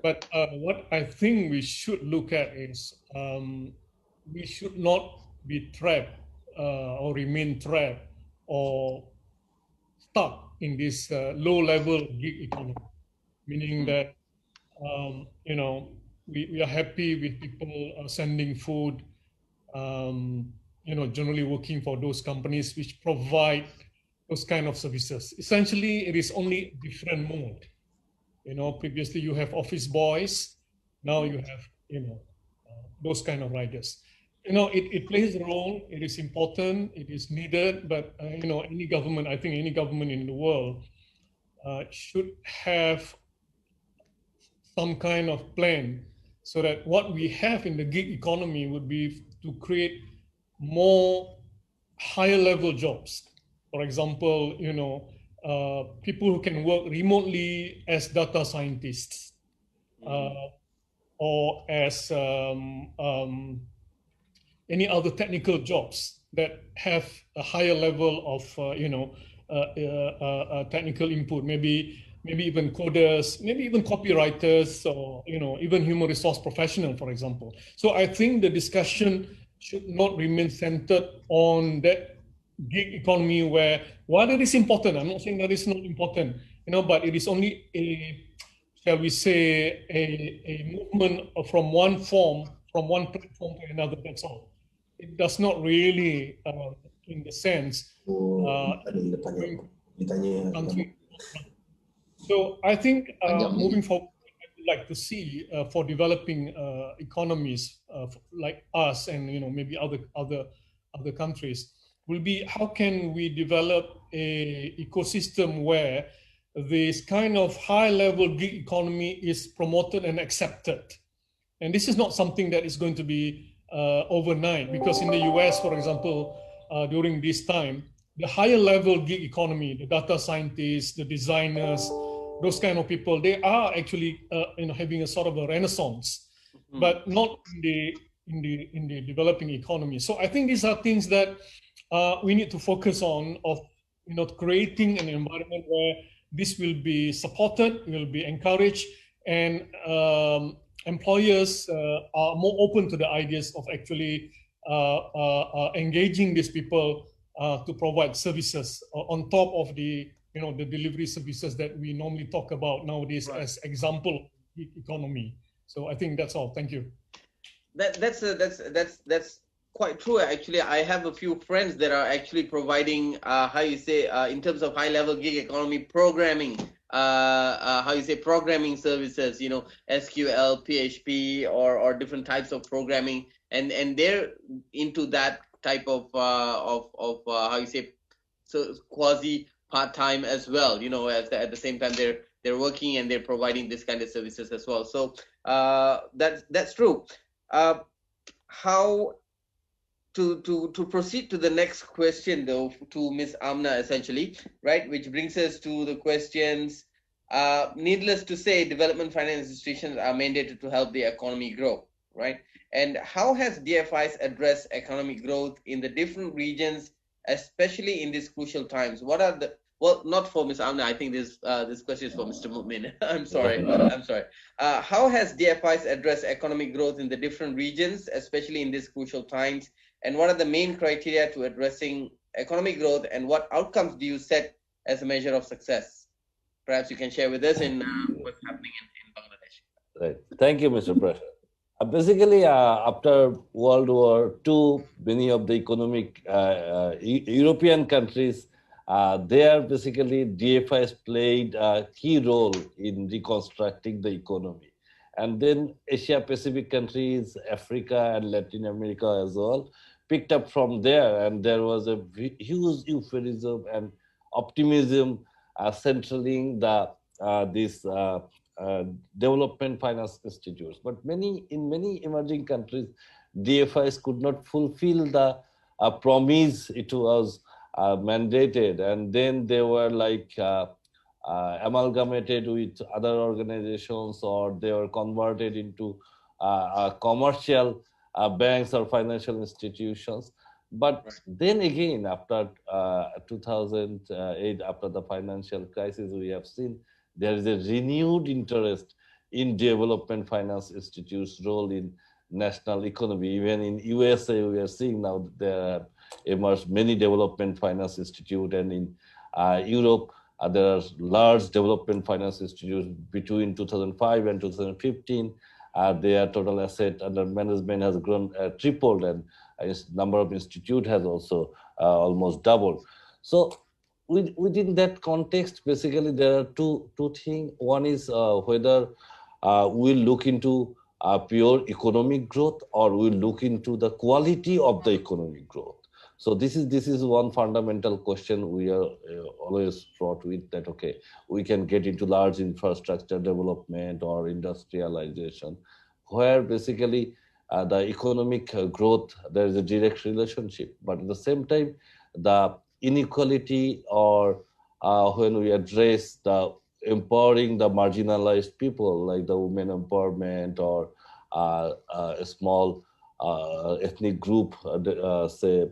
[SPEAKER 3] But what I think we should look at is we should not be trapped or remain trapped or stuck in this low-level gig economy, meaning that we are happy with people sending food, generally working for those companies which provide those kind of services. Essentially, it is only different mode. Previously you have office boys, now you have, those kind of riders. It plays a role, it is important, it is needed, but, any government, I think any government in the world should have some kind of plan so that what we have in the gig economy would be to create more higher level jobs. For example, people who can work remotely as data scientists or as any other technical jobs that have a higher level of technical input, maybe even coders, maybe even copywriters, or even human resource professional, for example. So I think the discussion should not remain centered on that gig economy where, while it is important, I'm not saying that it's not important, but it is only shall we say, a movement from one platform to another, that's all. It does not really, in the sense, country. So I think moving forward, I'd like to see for developing economies like us and maybe other countries, will be how can we develop a ecosystem where this kind of high-level gig economy is promoted and accepted. And this is not something that is going to be overnight, because in the US, for example, during this time, the higher-level gig economy, the data scientists, the designers, those kind of people, they are actually having a sort of a renaissance, but not in the developing economy. So I think these are things that we need to focus on, of creating an environment where this will be supported, will be encouraged, and employers are more open to the ideas of actually engaging these people to provide services on top of the the delivery services that we normally talk about nowadays, right, as example economy. So I think that's all. Thank you.
[SPEAKER 1] That's quite true. Actually, I have a few friends that are actually providing, how you say, in terms of high-level gig economy programming, how you say, programming services, you know, SQL, PHP, or different types of programming, and they're into that type of how you say, so quasi part-time as well, you know, at the same time they're working and they're providing this kind of services as well. So that's true. How to proceed to the next question, though, to Ms. Amna, essentially, right, which brings us to the questions. Needless to say, development finance institutions are mandated to help the economy grow, right? And how has DFIs addressed economic growth in the different regions, especially in these crucial times? What are the, well, not for Ms. Amna, I think this question is for Mr. Mu'min. I'm sorry. How has DFIs addressed economic growth in the different regions, especially in these crucial times? And what are the main criteria to addressing economic growth, and what outcomes do you set as a measure of success? Perhaps you can share with us in what's happening in Bangladesh.
[SPEAKER 4] Right. Thank you, Mr. Prasad. Basically, after World War II, many of the economic European countries, there basically DFIs played a key role in reconstructing the economy. And then Asia Pacific countries, Africa and Latin America as well, picked up from there, and there was a huge euphorism and optimism centering the this development finance institutes. But in many emerging countries, DFIs could not fulfill the promise it was mandated, and then they were like amalgamated with other organizations, or they were converted into commercial banks or financial institutions. But then again, after 2008, after the financial crisis, we have seen there is a renewed interest in development finance institutes' role in national economy. Even in USA, we are seeing now there have emerged many development finance institutes, and in Europe, there are large development finance institutes. Between 2005 and 2015, their total asset under management has grown tripled, and number of institute has also almost doubled. So within that context, basically there are two things. One is whether we'll look into pure economic growth, or we'll look into the quality of the economic growth. So this is one fundamental question we are always fraught with, that okay, we can get into large infrastructure development or industrialization, where basically the economic growth, there is a direct relationship, but at the same time the inequality, or when we address the empowering the marginalized people, like the women empowerment, or a small ethnic group, say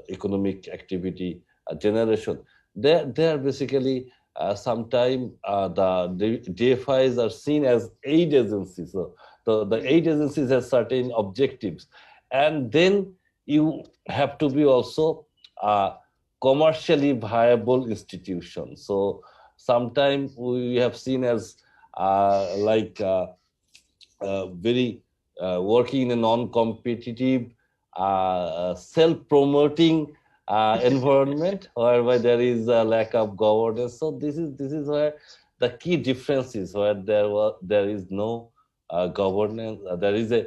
[SPEAKER 4] economic activity generation, they're basically sometimes the DFIs are seen as aid agencies. So the aid agencies have certain objectives, and then you have to be also commercially viable institution. So sometimes we have seen as very working in a non-competitive, self-promoting environment, whereby there is a lack of governance. So this is where the key difference is, where there is no governance. There is a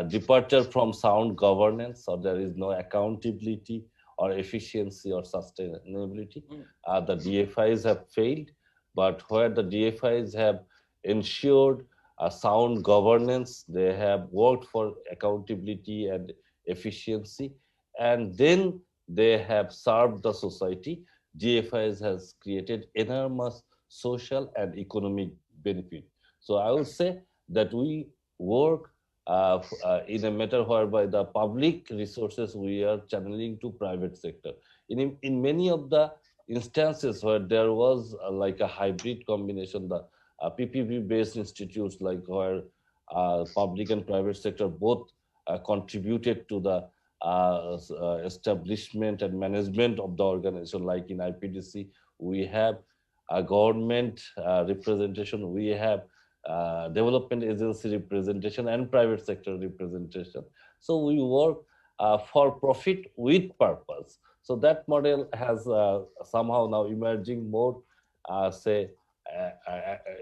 [SPEAKER 4] departure from sound governance, or there is no accountability or efficiency or sustainability. The DFIs have failed, but where the DFIs have ensured sound governance, they have worked for accountability and efficiency, and then they have served the society. DFIs has created enormous social and economic benefit. So I would say that we work in a matter whereby the public resources we are channeling to private sector. In many of the instances where there was like a hybrid combination, the PPP-based institutes, like where public and private sector both contributed to the establishment and management of the organization. Like in IPDC, we have a government representation, we have development agency representation, and private sector representation. So we work for profit with purpose. So that model has somehow now emerging more, say,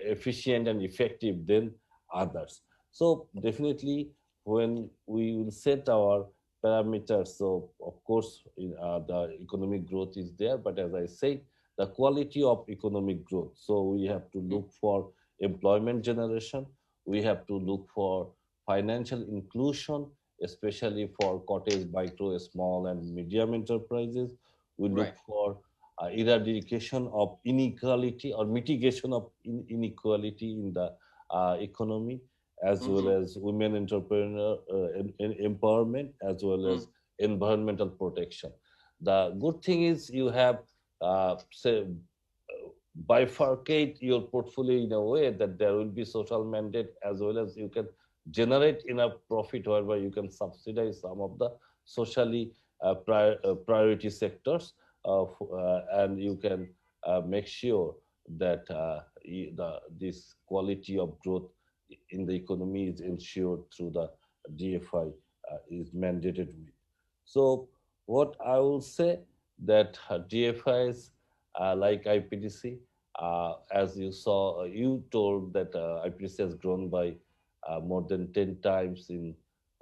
[SPEAKER 4] efficient and effective than others. So definitely, when we will set our parameters, so of course, the economic growth is there, but as I say, the quality of economic growth. So we have to look for employment generation. We have to look for financial inclusion, especially for cottage, micro, small, and medium enterprises. We look
[SPEAKER 1] Right.
[SPEAKER 4] for eradication of inequality or mitigation of inequality in the economy, as well as women entrepreneur empowerment, as well as environmental protection. The good thing is you have say bifurcate your portfolio in a way that there will be social mandate, as well as you can generate enough profit whereby you can subsidize some of the socially priority sectors, and you can make sure that this quality of growth in the economy is ensured through the DFI is mandated with. So what I will say that DFIs like IPDC, as you saw, you told that IPDC has grown by more than 10 times in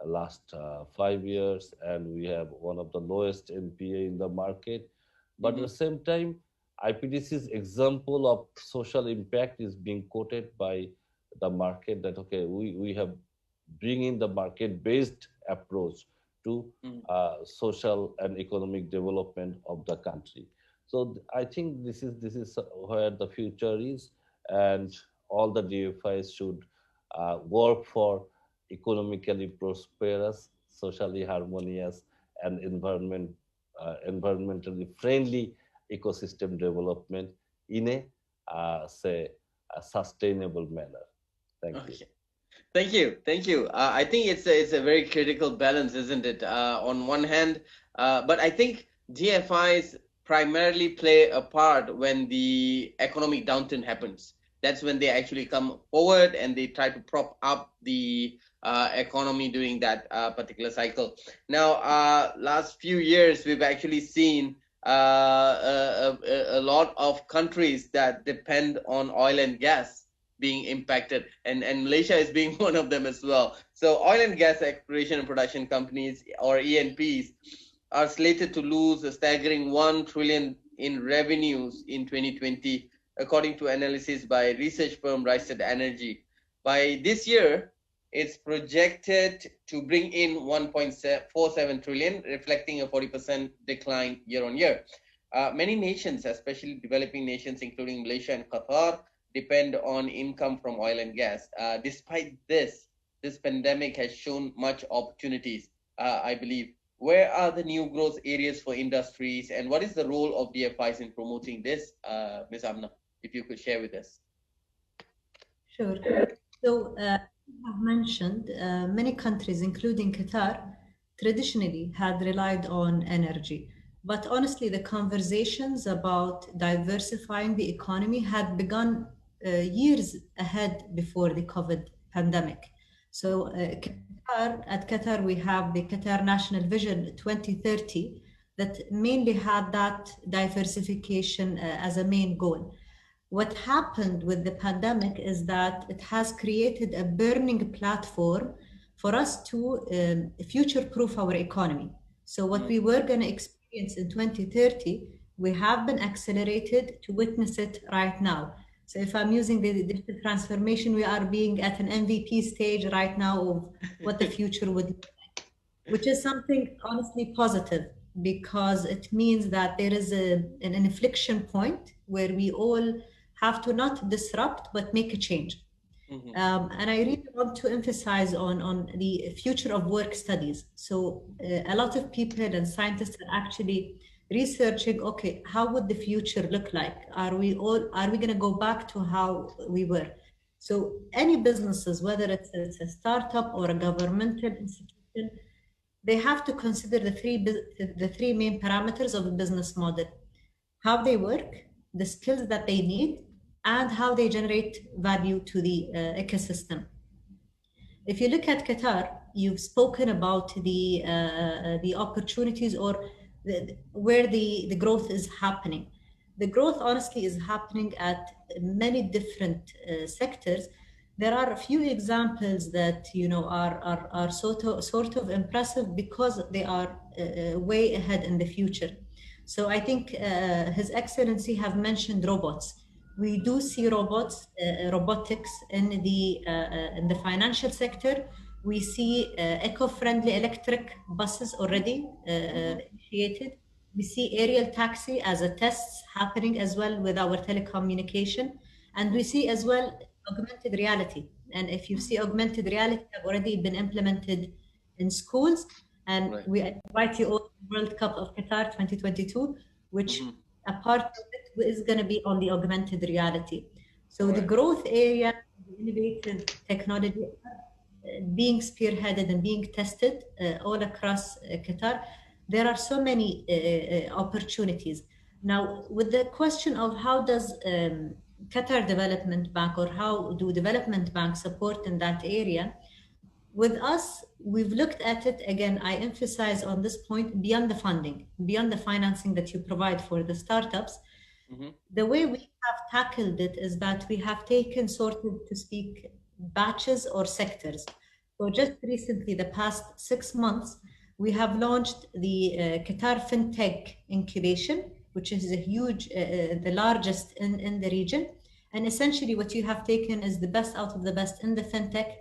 [SPEAKER 4] last 5 years, and we have one of the lowest NPA in the market. But at the same time, IPDC's example of social impact is being quoted by the market that, okay, we have bring in the market-based approach to social and economic development of the country. So I think this is where the future is, and all the DFIs should work for economically prosperous, socially harmonious, and environmentally friendly ecosystem development in a say a sustainable manner. Thank you.
[SPEAKER 1] Thank you. I think it's a very critical balance, isn't it? On one hand, but I think GFIs primarily play a part when the economic downturn happens. That's when they actually come forward and they try to prop up the economy during that particular cycle. Now, last few years, we've actually seen a lot of countries that depend on oil and gas being impacted, and Malaysia is being one of them as well. So oil and gas exploration and production companies, or ENPs, are slated to lose a staggering 1 trillion in revenues in 2020, according to analysis by research firm Rystad Energy. By this year, it's projected to bring in 1.47 trillion, reflecting a 40% decline year on year. Many nations, especially developing nations, including Malaysia and Qatar, depend on income from oil and gas. Despite this pandemic has shown much opportunities, I believe. Where are the new growth areas for industries, and what is the role of DFIs in promoting this? Ms. Amna, if you could share with us.
[SPEAKER 5] Sure. So, I've mentioned many countries, including Qatar, traditionally had relied on energy. But honestly, the conversations about diversifying the economy had begun years ahead before the COVID pandemic. So, at Qatar, we have the Qatar National Vision 2030 that mainly had that diversification as a main goal. What happened with the pandemic is that it has created a burning platform for us to future-proof our economy. So what we were going to experience in 2030, we have been accelerated to witness it right now. So if I'm using the digital transformation, we are being at an MVP stage right now of what the future would look like, which is something honestly positive, because it means that there is an inflection point where we all have to not disrupt, but make a change. And I really want to emphasize on the future of work studies. So a lot of people and scientists are actually researching, okay, how would the future look like? Are we going to go back to how we were? So any businesses, whether it's a startup or a governmental institution, they have to consider the three main parameters of a business model: how they work, the skills that they need, and how they generate value to the ecosystem. If you look at Qatar, you've spoken about the opportunities or where the growth is happening. The growth, honestly, is happening at many different sectors. There are a few examples that are sort of impressive because they are way ahead in the future. So I think His Excellency have mentioned robots. We do see robotics in the financial sector. We see eco-friendly electric buses already initiated. We see aerial taxi as a test happening as well with our telecommunication. And we see as well augmented reality. And if you see augmented reality have already been implemented in schools. And we invite you all to the World Cup of Qatar 2022, which a part of it is going to be on the augmented reality. So the growth area, the innovative technology being spearheaded and being tested all across Qatar. There are so many opportunities. Now, with the question of how does Qatar Development Bank or how do development banks support in that area, with us, we've looked at it again. I emphasize on this point beyond the funding, beyond the financing that you provide for the startups. The way we have tackled it is that we have taken, sort of to speak, batches or sectors. So just recently, the past 6 months, we have launched the Qatar FinTech Incubation, which is a huge, the largest in the region. And essentially what you have taken is the best out of the best in the FinTech.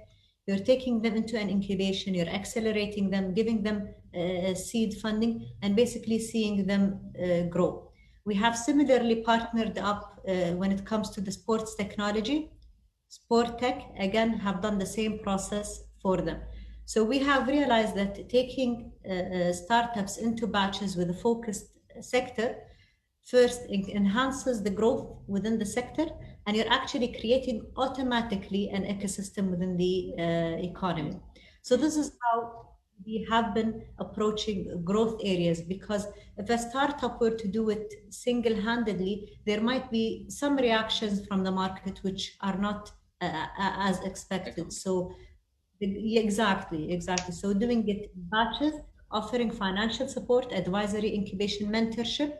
[SPEAKER 5] You're taking them into an incubation, you're accelerating them, giving them seed funding, and basically seeing them grow. We have similarly partnered up when it comes to the sports technology. Sport Tech, again, have done the same process for them. So we have realized that taking startups into batches with a focused sector first enhances the growth within the sector, and you're actually creating automatically an ecosystem within the economy. So this is how we have been approaching growth areas, because if a startup were to do it single-handedly, there might be some reactions from the market which are not as expected. So exactly. So doing it batches, offering financial support, advisory, incubation, mentorship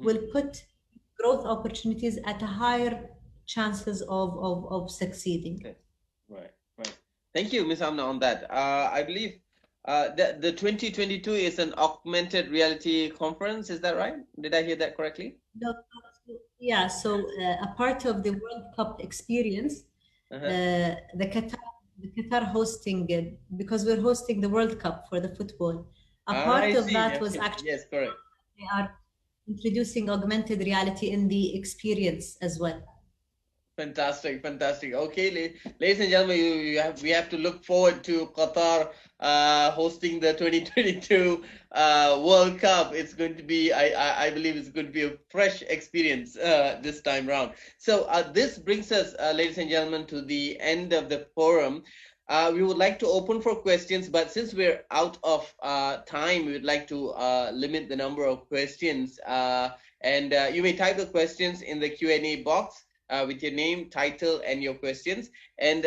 [SPEAKER 5] will put growth opportunities at a higher chances of succeeding.
[SPEAKER 1] Right. Thank you, Ms. Amna, on that. I believe the 2022 is an augmented reality conference. Is that right? Did I hear that correctly?
[SPEAKER 5] No, yeah. So a part of the World Cup experience, the Qatar hosting it, because we're hosting the World Cup for the football. A part of that was actually,
[SPEAKER 1] yes, correct.
[SPEAKER 5] They are introducing augmented reality in the experience as well.
[SPEAKER 1] Fantastic. Okay, ladies and gentlemen, we have to look forward to Qatar hosting the 2022 World Cup. It's going to be, I believe, it's going to be a fresh experience this time round. So this brings us, ladies and gentlemen, to the end of the forum. We would like to open for questions, but since we're out of time, we would like to limit the number of questions. And you may type the questions in the Q&A box. With your name, title, and your questions. And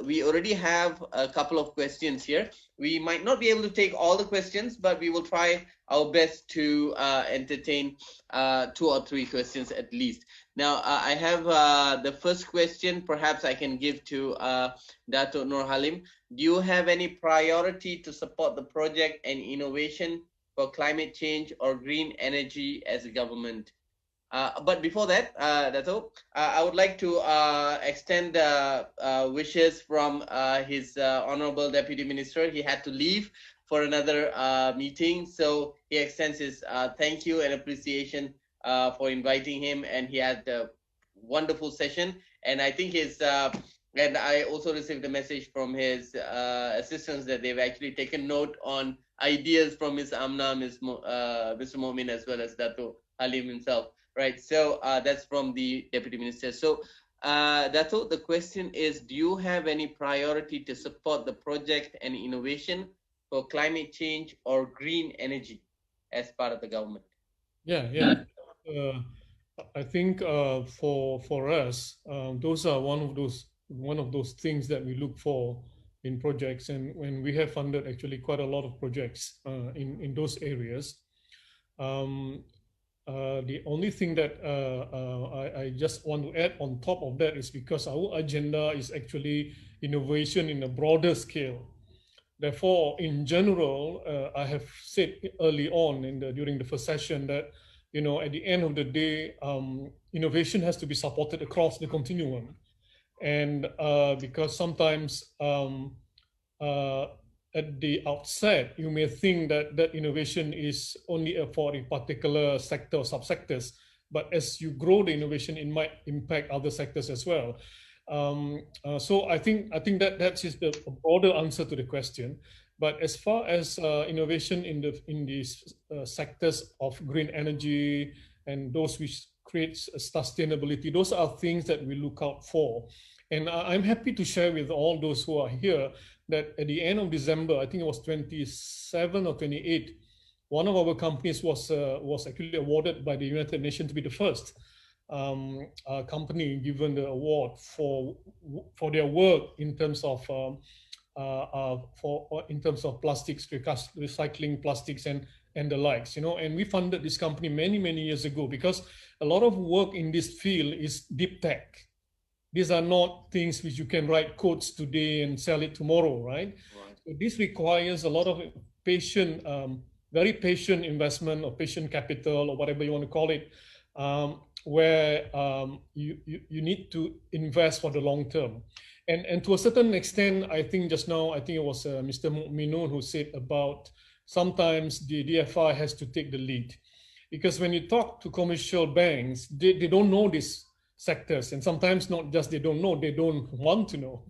[SPEAKER 1] we already have a couple of questions here. We might not be able to take all the questions, but we will try our best to entertain 2 or 3 questions at least. Now, I have the first question, perhaps I can give to Dato Nur Halim. Do you have any priority to support the project and innovation for climate change or green energy as a government? But before that, Dato, I would like to extend wishes from his Honorable Deputy Minister. He had to leave for another meeting, so he extends his thank you and appreciation for inviting him, and he had a wonderful session. And I think and I also received a message from his assistants that they've actually taken note on ideas from Ms. Amna, Mr. Momin, as well as Dato Halim himself. Right, so that's from the Deputy Minister. So, Dato, the question is, do you have any priority to support the project and innovation for climate change or green energy as part of the government?
[SPEAKER 3] Yeah. I think for us, those are one of those things that we look for in projects, and when we have funded actually quite a lot of projects in those areas. The only thing that I just want to add on top of that is because our agenda is actually innovation in a broader scale. Therefore, in general, I have said early on during the first session that, at the end of the day, innovation has to be supported across the continuum. And because sometimes at the outset, you may think that innovation is only for a particular sector or subsectors, but as you grow the innovation, it might impact other sectors as well. So I think that is the broader answer to the question. But as far as innovation in these sectors of green energy and those which creates sustainability, those are things that we look out for. And I'm happy to share with all those who are here that at the end of December, I think it was 27 or 28, one of our companies was actually awarded by the United Nations to be the first company given the award for their work in terms of plastics, recycling plastics and the likes, and we funded this company many years ago because a lot of work in this field is deep tech. These are not things which you can write codes today and sell it tomorrow, right? So this requires a lot of patient, very patient investment or patient capital or whatever you want to call it, where you need to invest for the long term. And to a certain extent, I think just now, I think it was Mr. Minun who said about sometimes the DFI has to take the lead. Because when you talk to commercial banks, they don't know this sectors, and sometimes not just they don't know, they don't want to know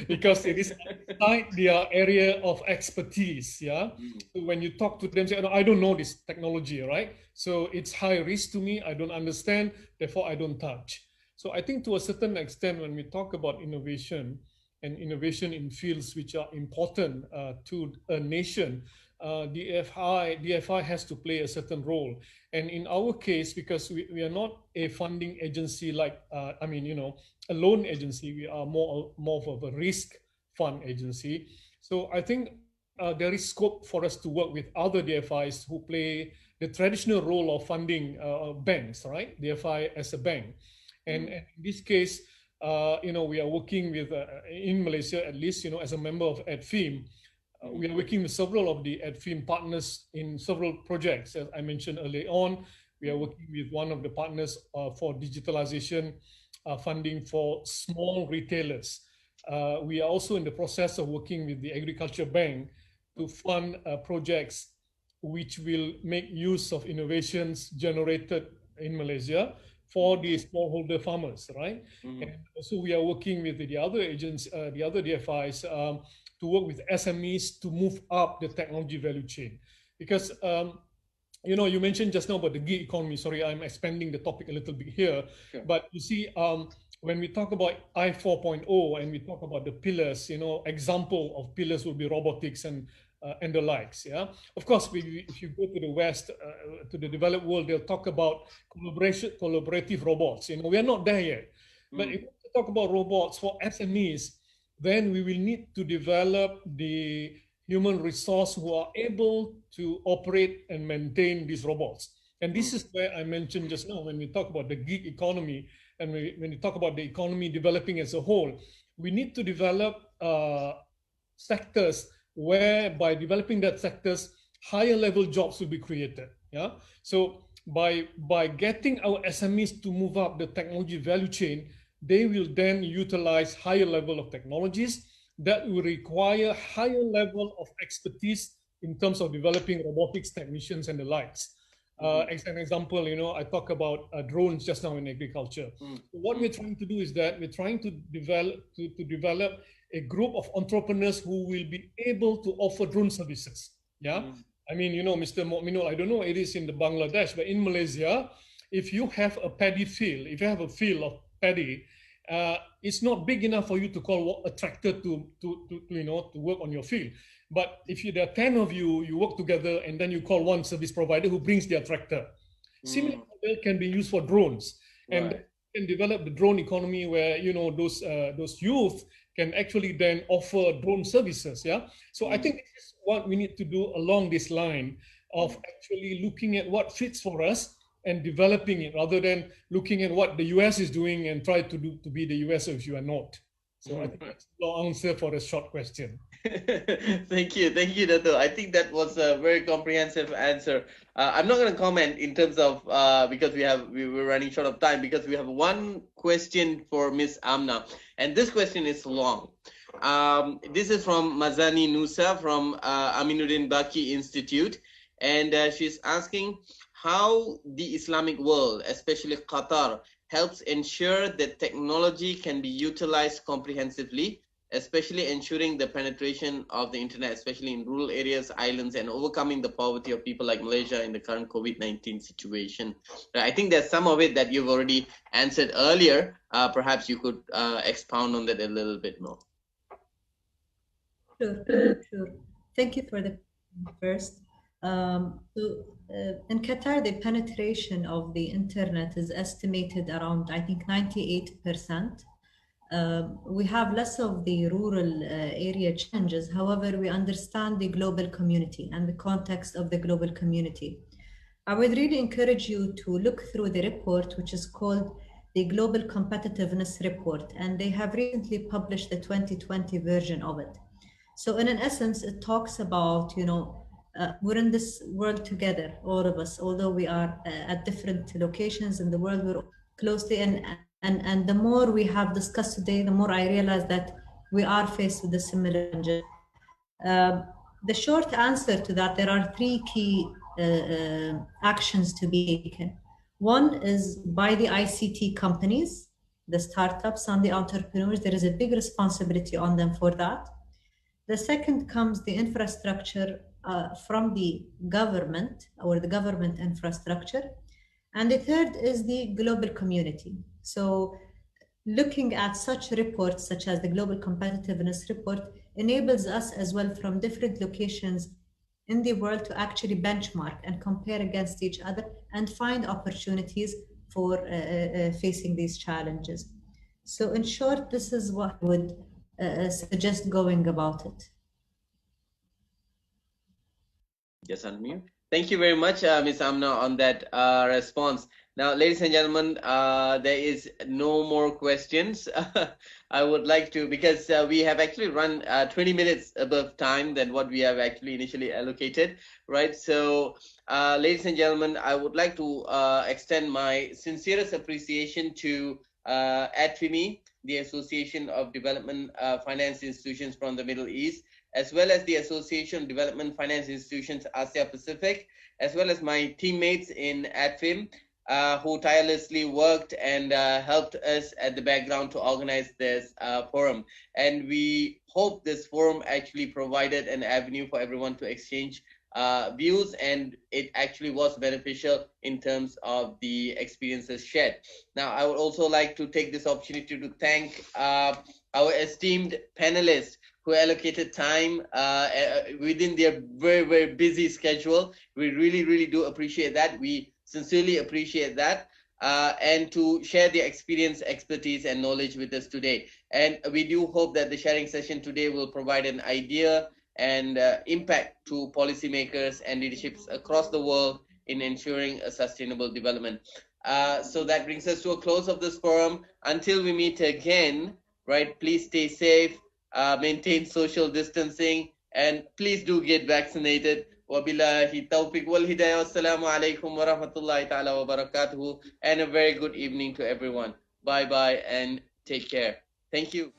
[SPEAKER 3] because it is outside their area of expertise. So when you talk to them, say, I don't know this technology, right? So it's high risk to me, I don't understand, therefore I don't touch. So I think to a certain extent, when we talk about innovation and innovation in fields which are important to a nation, DFI has to play a certain role. And in our case, because we are not a funding agency like, a loan agency, we are more of a risk fund agency. So I think there is scope for us to work with other DFIs who play the traditional role of funding banks, right? DFI as a bank. And in this case, we are working with, in Malaysia at least, as a member of EdFIM, we are working with several of the EdFIM partners in several projects. As I mentioned earlier on, we are working with one of the partners for digitalization funding for small retailers. We are also in the process of working with the Agriculture Bank to fund projects which will make use of innovations generated in Malaysia for the smallholder farmers, right? And also we are working with the other agents, the other DFIs, to work with SMEs to move up the technology value chain. Because, you mentioned just now about the gig economy. Sorry, I'm expanding the topic a little bit here. Sure. But you see, when we talk about I 4.0 and we talk about the pillars, example of pillars will be robotics and the likes. Of course, if you go to the West, to the developed world, they'll talk about collaborative robots. We are not there yet. But if we talk about robots for SMEs, then we will need to develop the human resource who are able to operate and maintain these robots. And this is where I mentioned just now, when we talk about the gig economy and when we talk about the economy developing as a whole, we need to develop sectors where by developing that sectors, higher level jobs will be created. So by getting our SMEs to move up the technology value chain, they will then utilize higher level of technologies that will require higher level of expertise in terms of developing robotics technicians and the likes. As an example, I talk about drones just now in agriculture. So what we're trying to do is that we're trying to develop a group of entrepreneurs who will be able to offer drone services. I mean, Mr. Minul, I don't know it is in the Bangladesh, but in Malaysia, if you have a paddy field, if you have a field of paddy, it's not big enough for you to call a tractor to work on your field. But if there are 10 of you, you work together and then you call one service provider who brings their tractor. Similar model can be used for drones, and can develop the drone economy where those youth can actually then offer drone services. Yeah. So I think this is what we need to do along this line of actually looking at what fits for us and developing it rather than looking at what the US is doing and try to do to be the US if you are not. So I think that's a long answer for a short question.
[SPEAKER 1] Thank you, Dato. I think that was a very comprehensive answer. I'm not going to comment in terms of because we were running short of time, because we have one question for Miss Amna, and this question is long. This is from Mazani Nusa from Aminuddin Baki Institute, and she's asking how the Islamic world, especially Qatar, helps ensure that technology can be utilized comprehensively, especially ensuring the penetration of the internet, especially in rural areas, islands, and overcoming the poverty of people like Malaysia in the current COVID-19 situation. I think there's some of it that you've already answered earlier. Perhaps you could expound on that a little bit more.
[SPEAKER 5] Sure. Thank you for the first. In Qatar, the penetration of the internet is estimated around, I think, 98%. We have less of the rural area challenges. However, we understand the global community and the context of the global community. I would really encourage you to look through the report, which is called the Global Competitiveness Report, and they have recently published the 2020 version of it. So in essence, it talks about, we're in this world together, all of us, although we are at different locations in the world, we're closely, and the more we have discussed today, the more I realize that we are faced with a similar challenges. The short answer to that, there are three key actions to be taken. One is by the ICT companies, the startups and the entrepreneurs. There is a big responsibility on them for that. The second comes the infrastructure from the government, or the government infrastructure. And the third is the global community. So looking at such reports, such as the Global Competitiveness Report, enables us as well from different locations in the world to actually benchmark and compare against each other and find opportunities for facing these challenges. So in short, this is what I would suggest going about it.
[SPEAKER 1] Yes, unmute. Thank you very much, Ms. Amna, on that response. Now, ladies and gentlemen, there is no more questions. I would like to, because we have actually run 20 minutes above time than what we have actually initially allocated, right? So, ladies and gentlemen, I would like to extend my sincerest appreciation to ADFIMI, the Association of Development Finance Institutions from the Middle East, as well as the Association of Development Finance Institutions Asia Pacific, as well as my teammates in ADFIM, who tirelessly worked and helped us at the background to organize this forum. And we hope this forum actually provided an avenue for everyone to exchange views, and it actually was beneficial in terms of the experiences shared. Now, I would also like to take this opportunity to thank our esteemed panelists who allocated time within their very, very busy schedule. We really, really do appreciate that. We sincerely appreciate that. And to share their experience, expertise, and knowledge with us today. And we do hope that the sharing session today will provide an idea and impact to policymakers and leaderships across the world in ensuring a sustainable development. So that brings us to a close of this forum. Until we meet again, right, please stay safe, maintain social distancing, and please do get vaccinated. Wabillahi tawfiq wal hidayah. Wassalamu alaikum wa rahmatullahi ta'ala wa barakatuhu. And a very good evening to everyone. Bye-bye and take care. Thank you.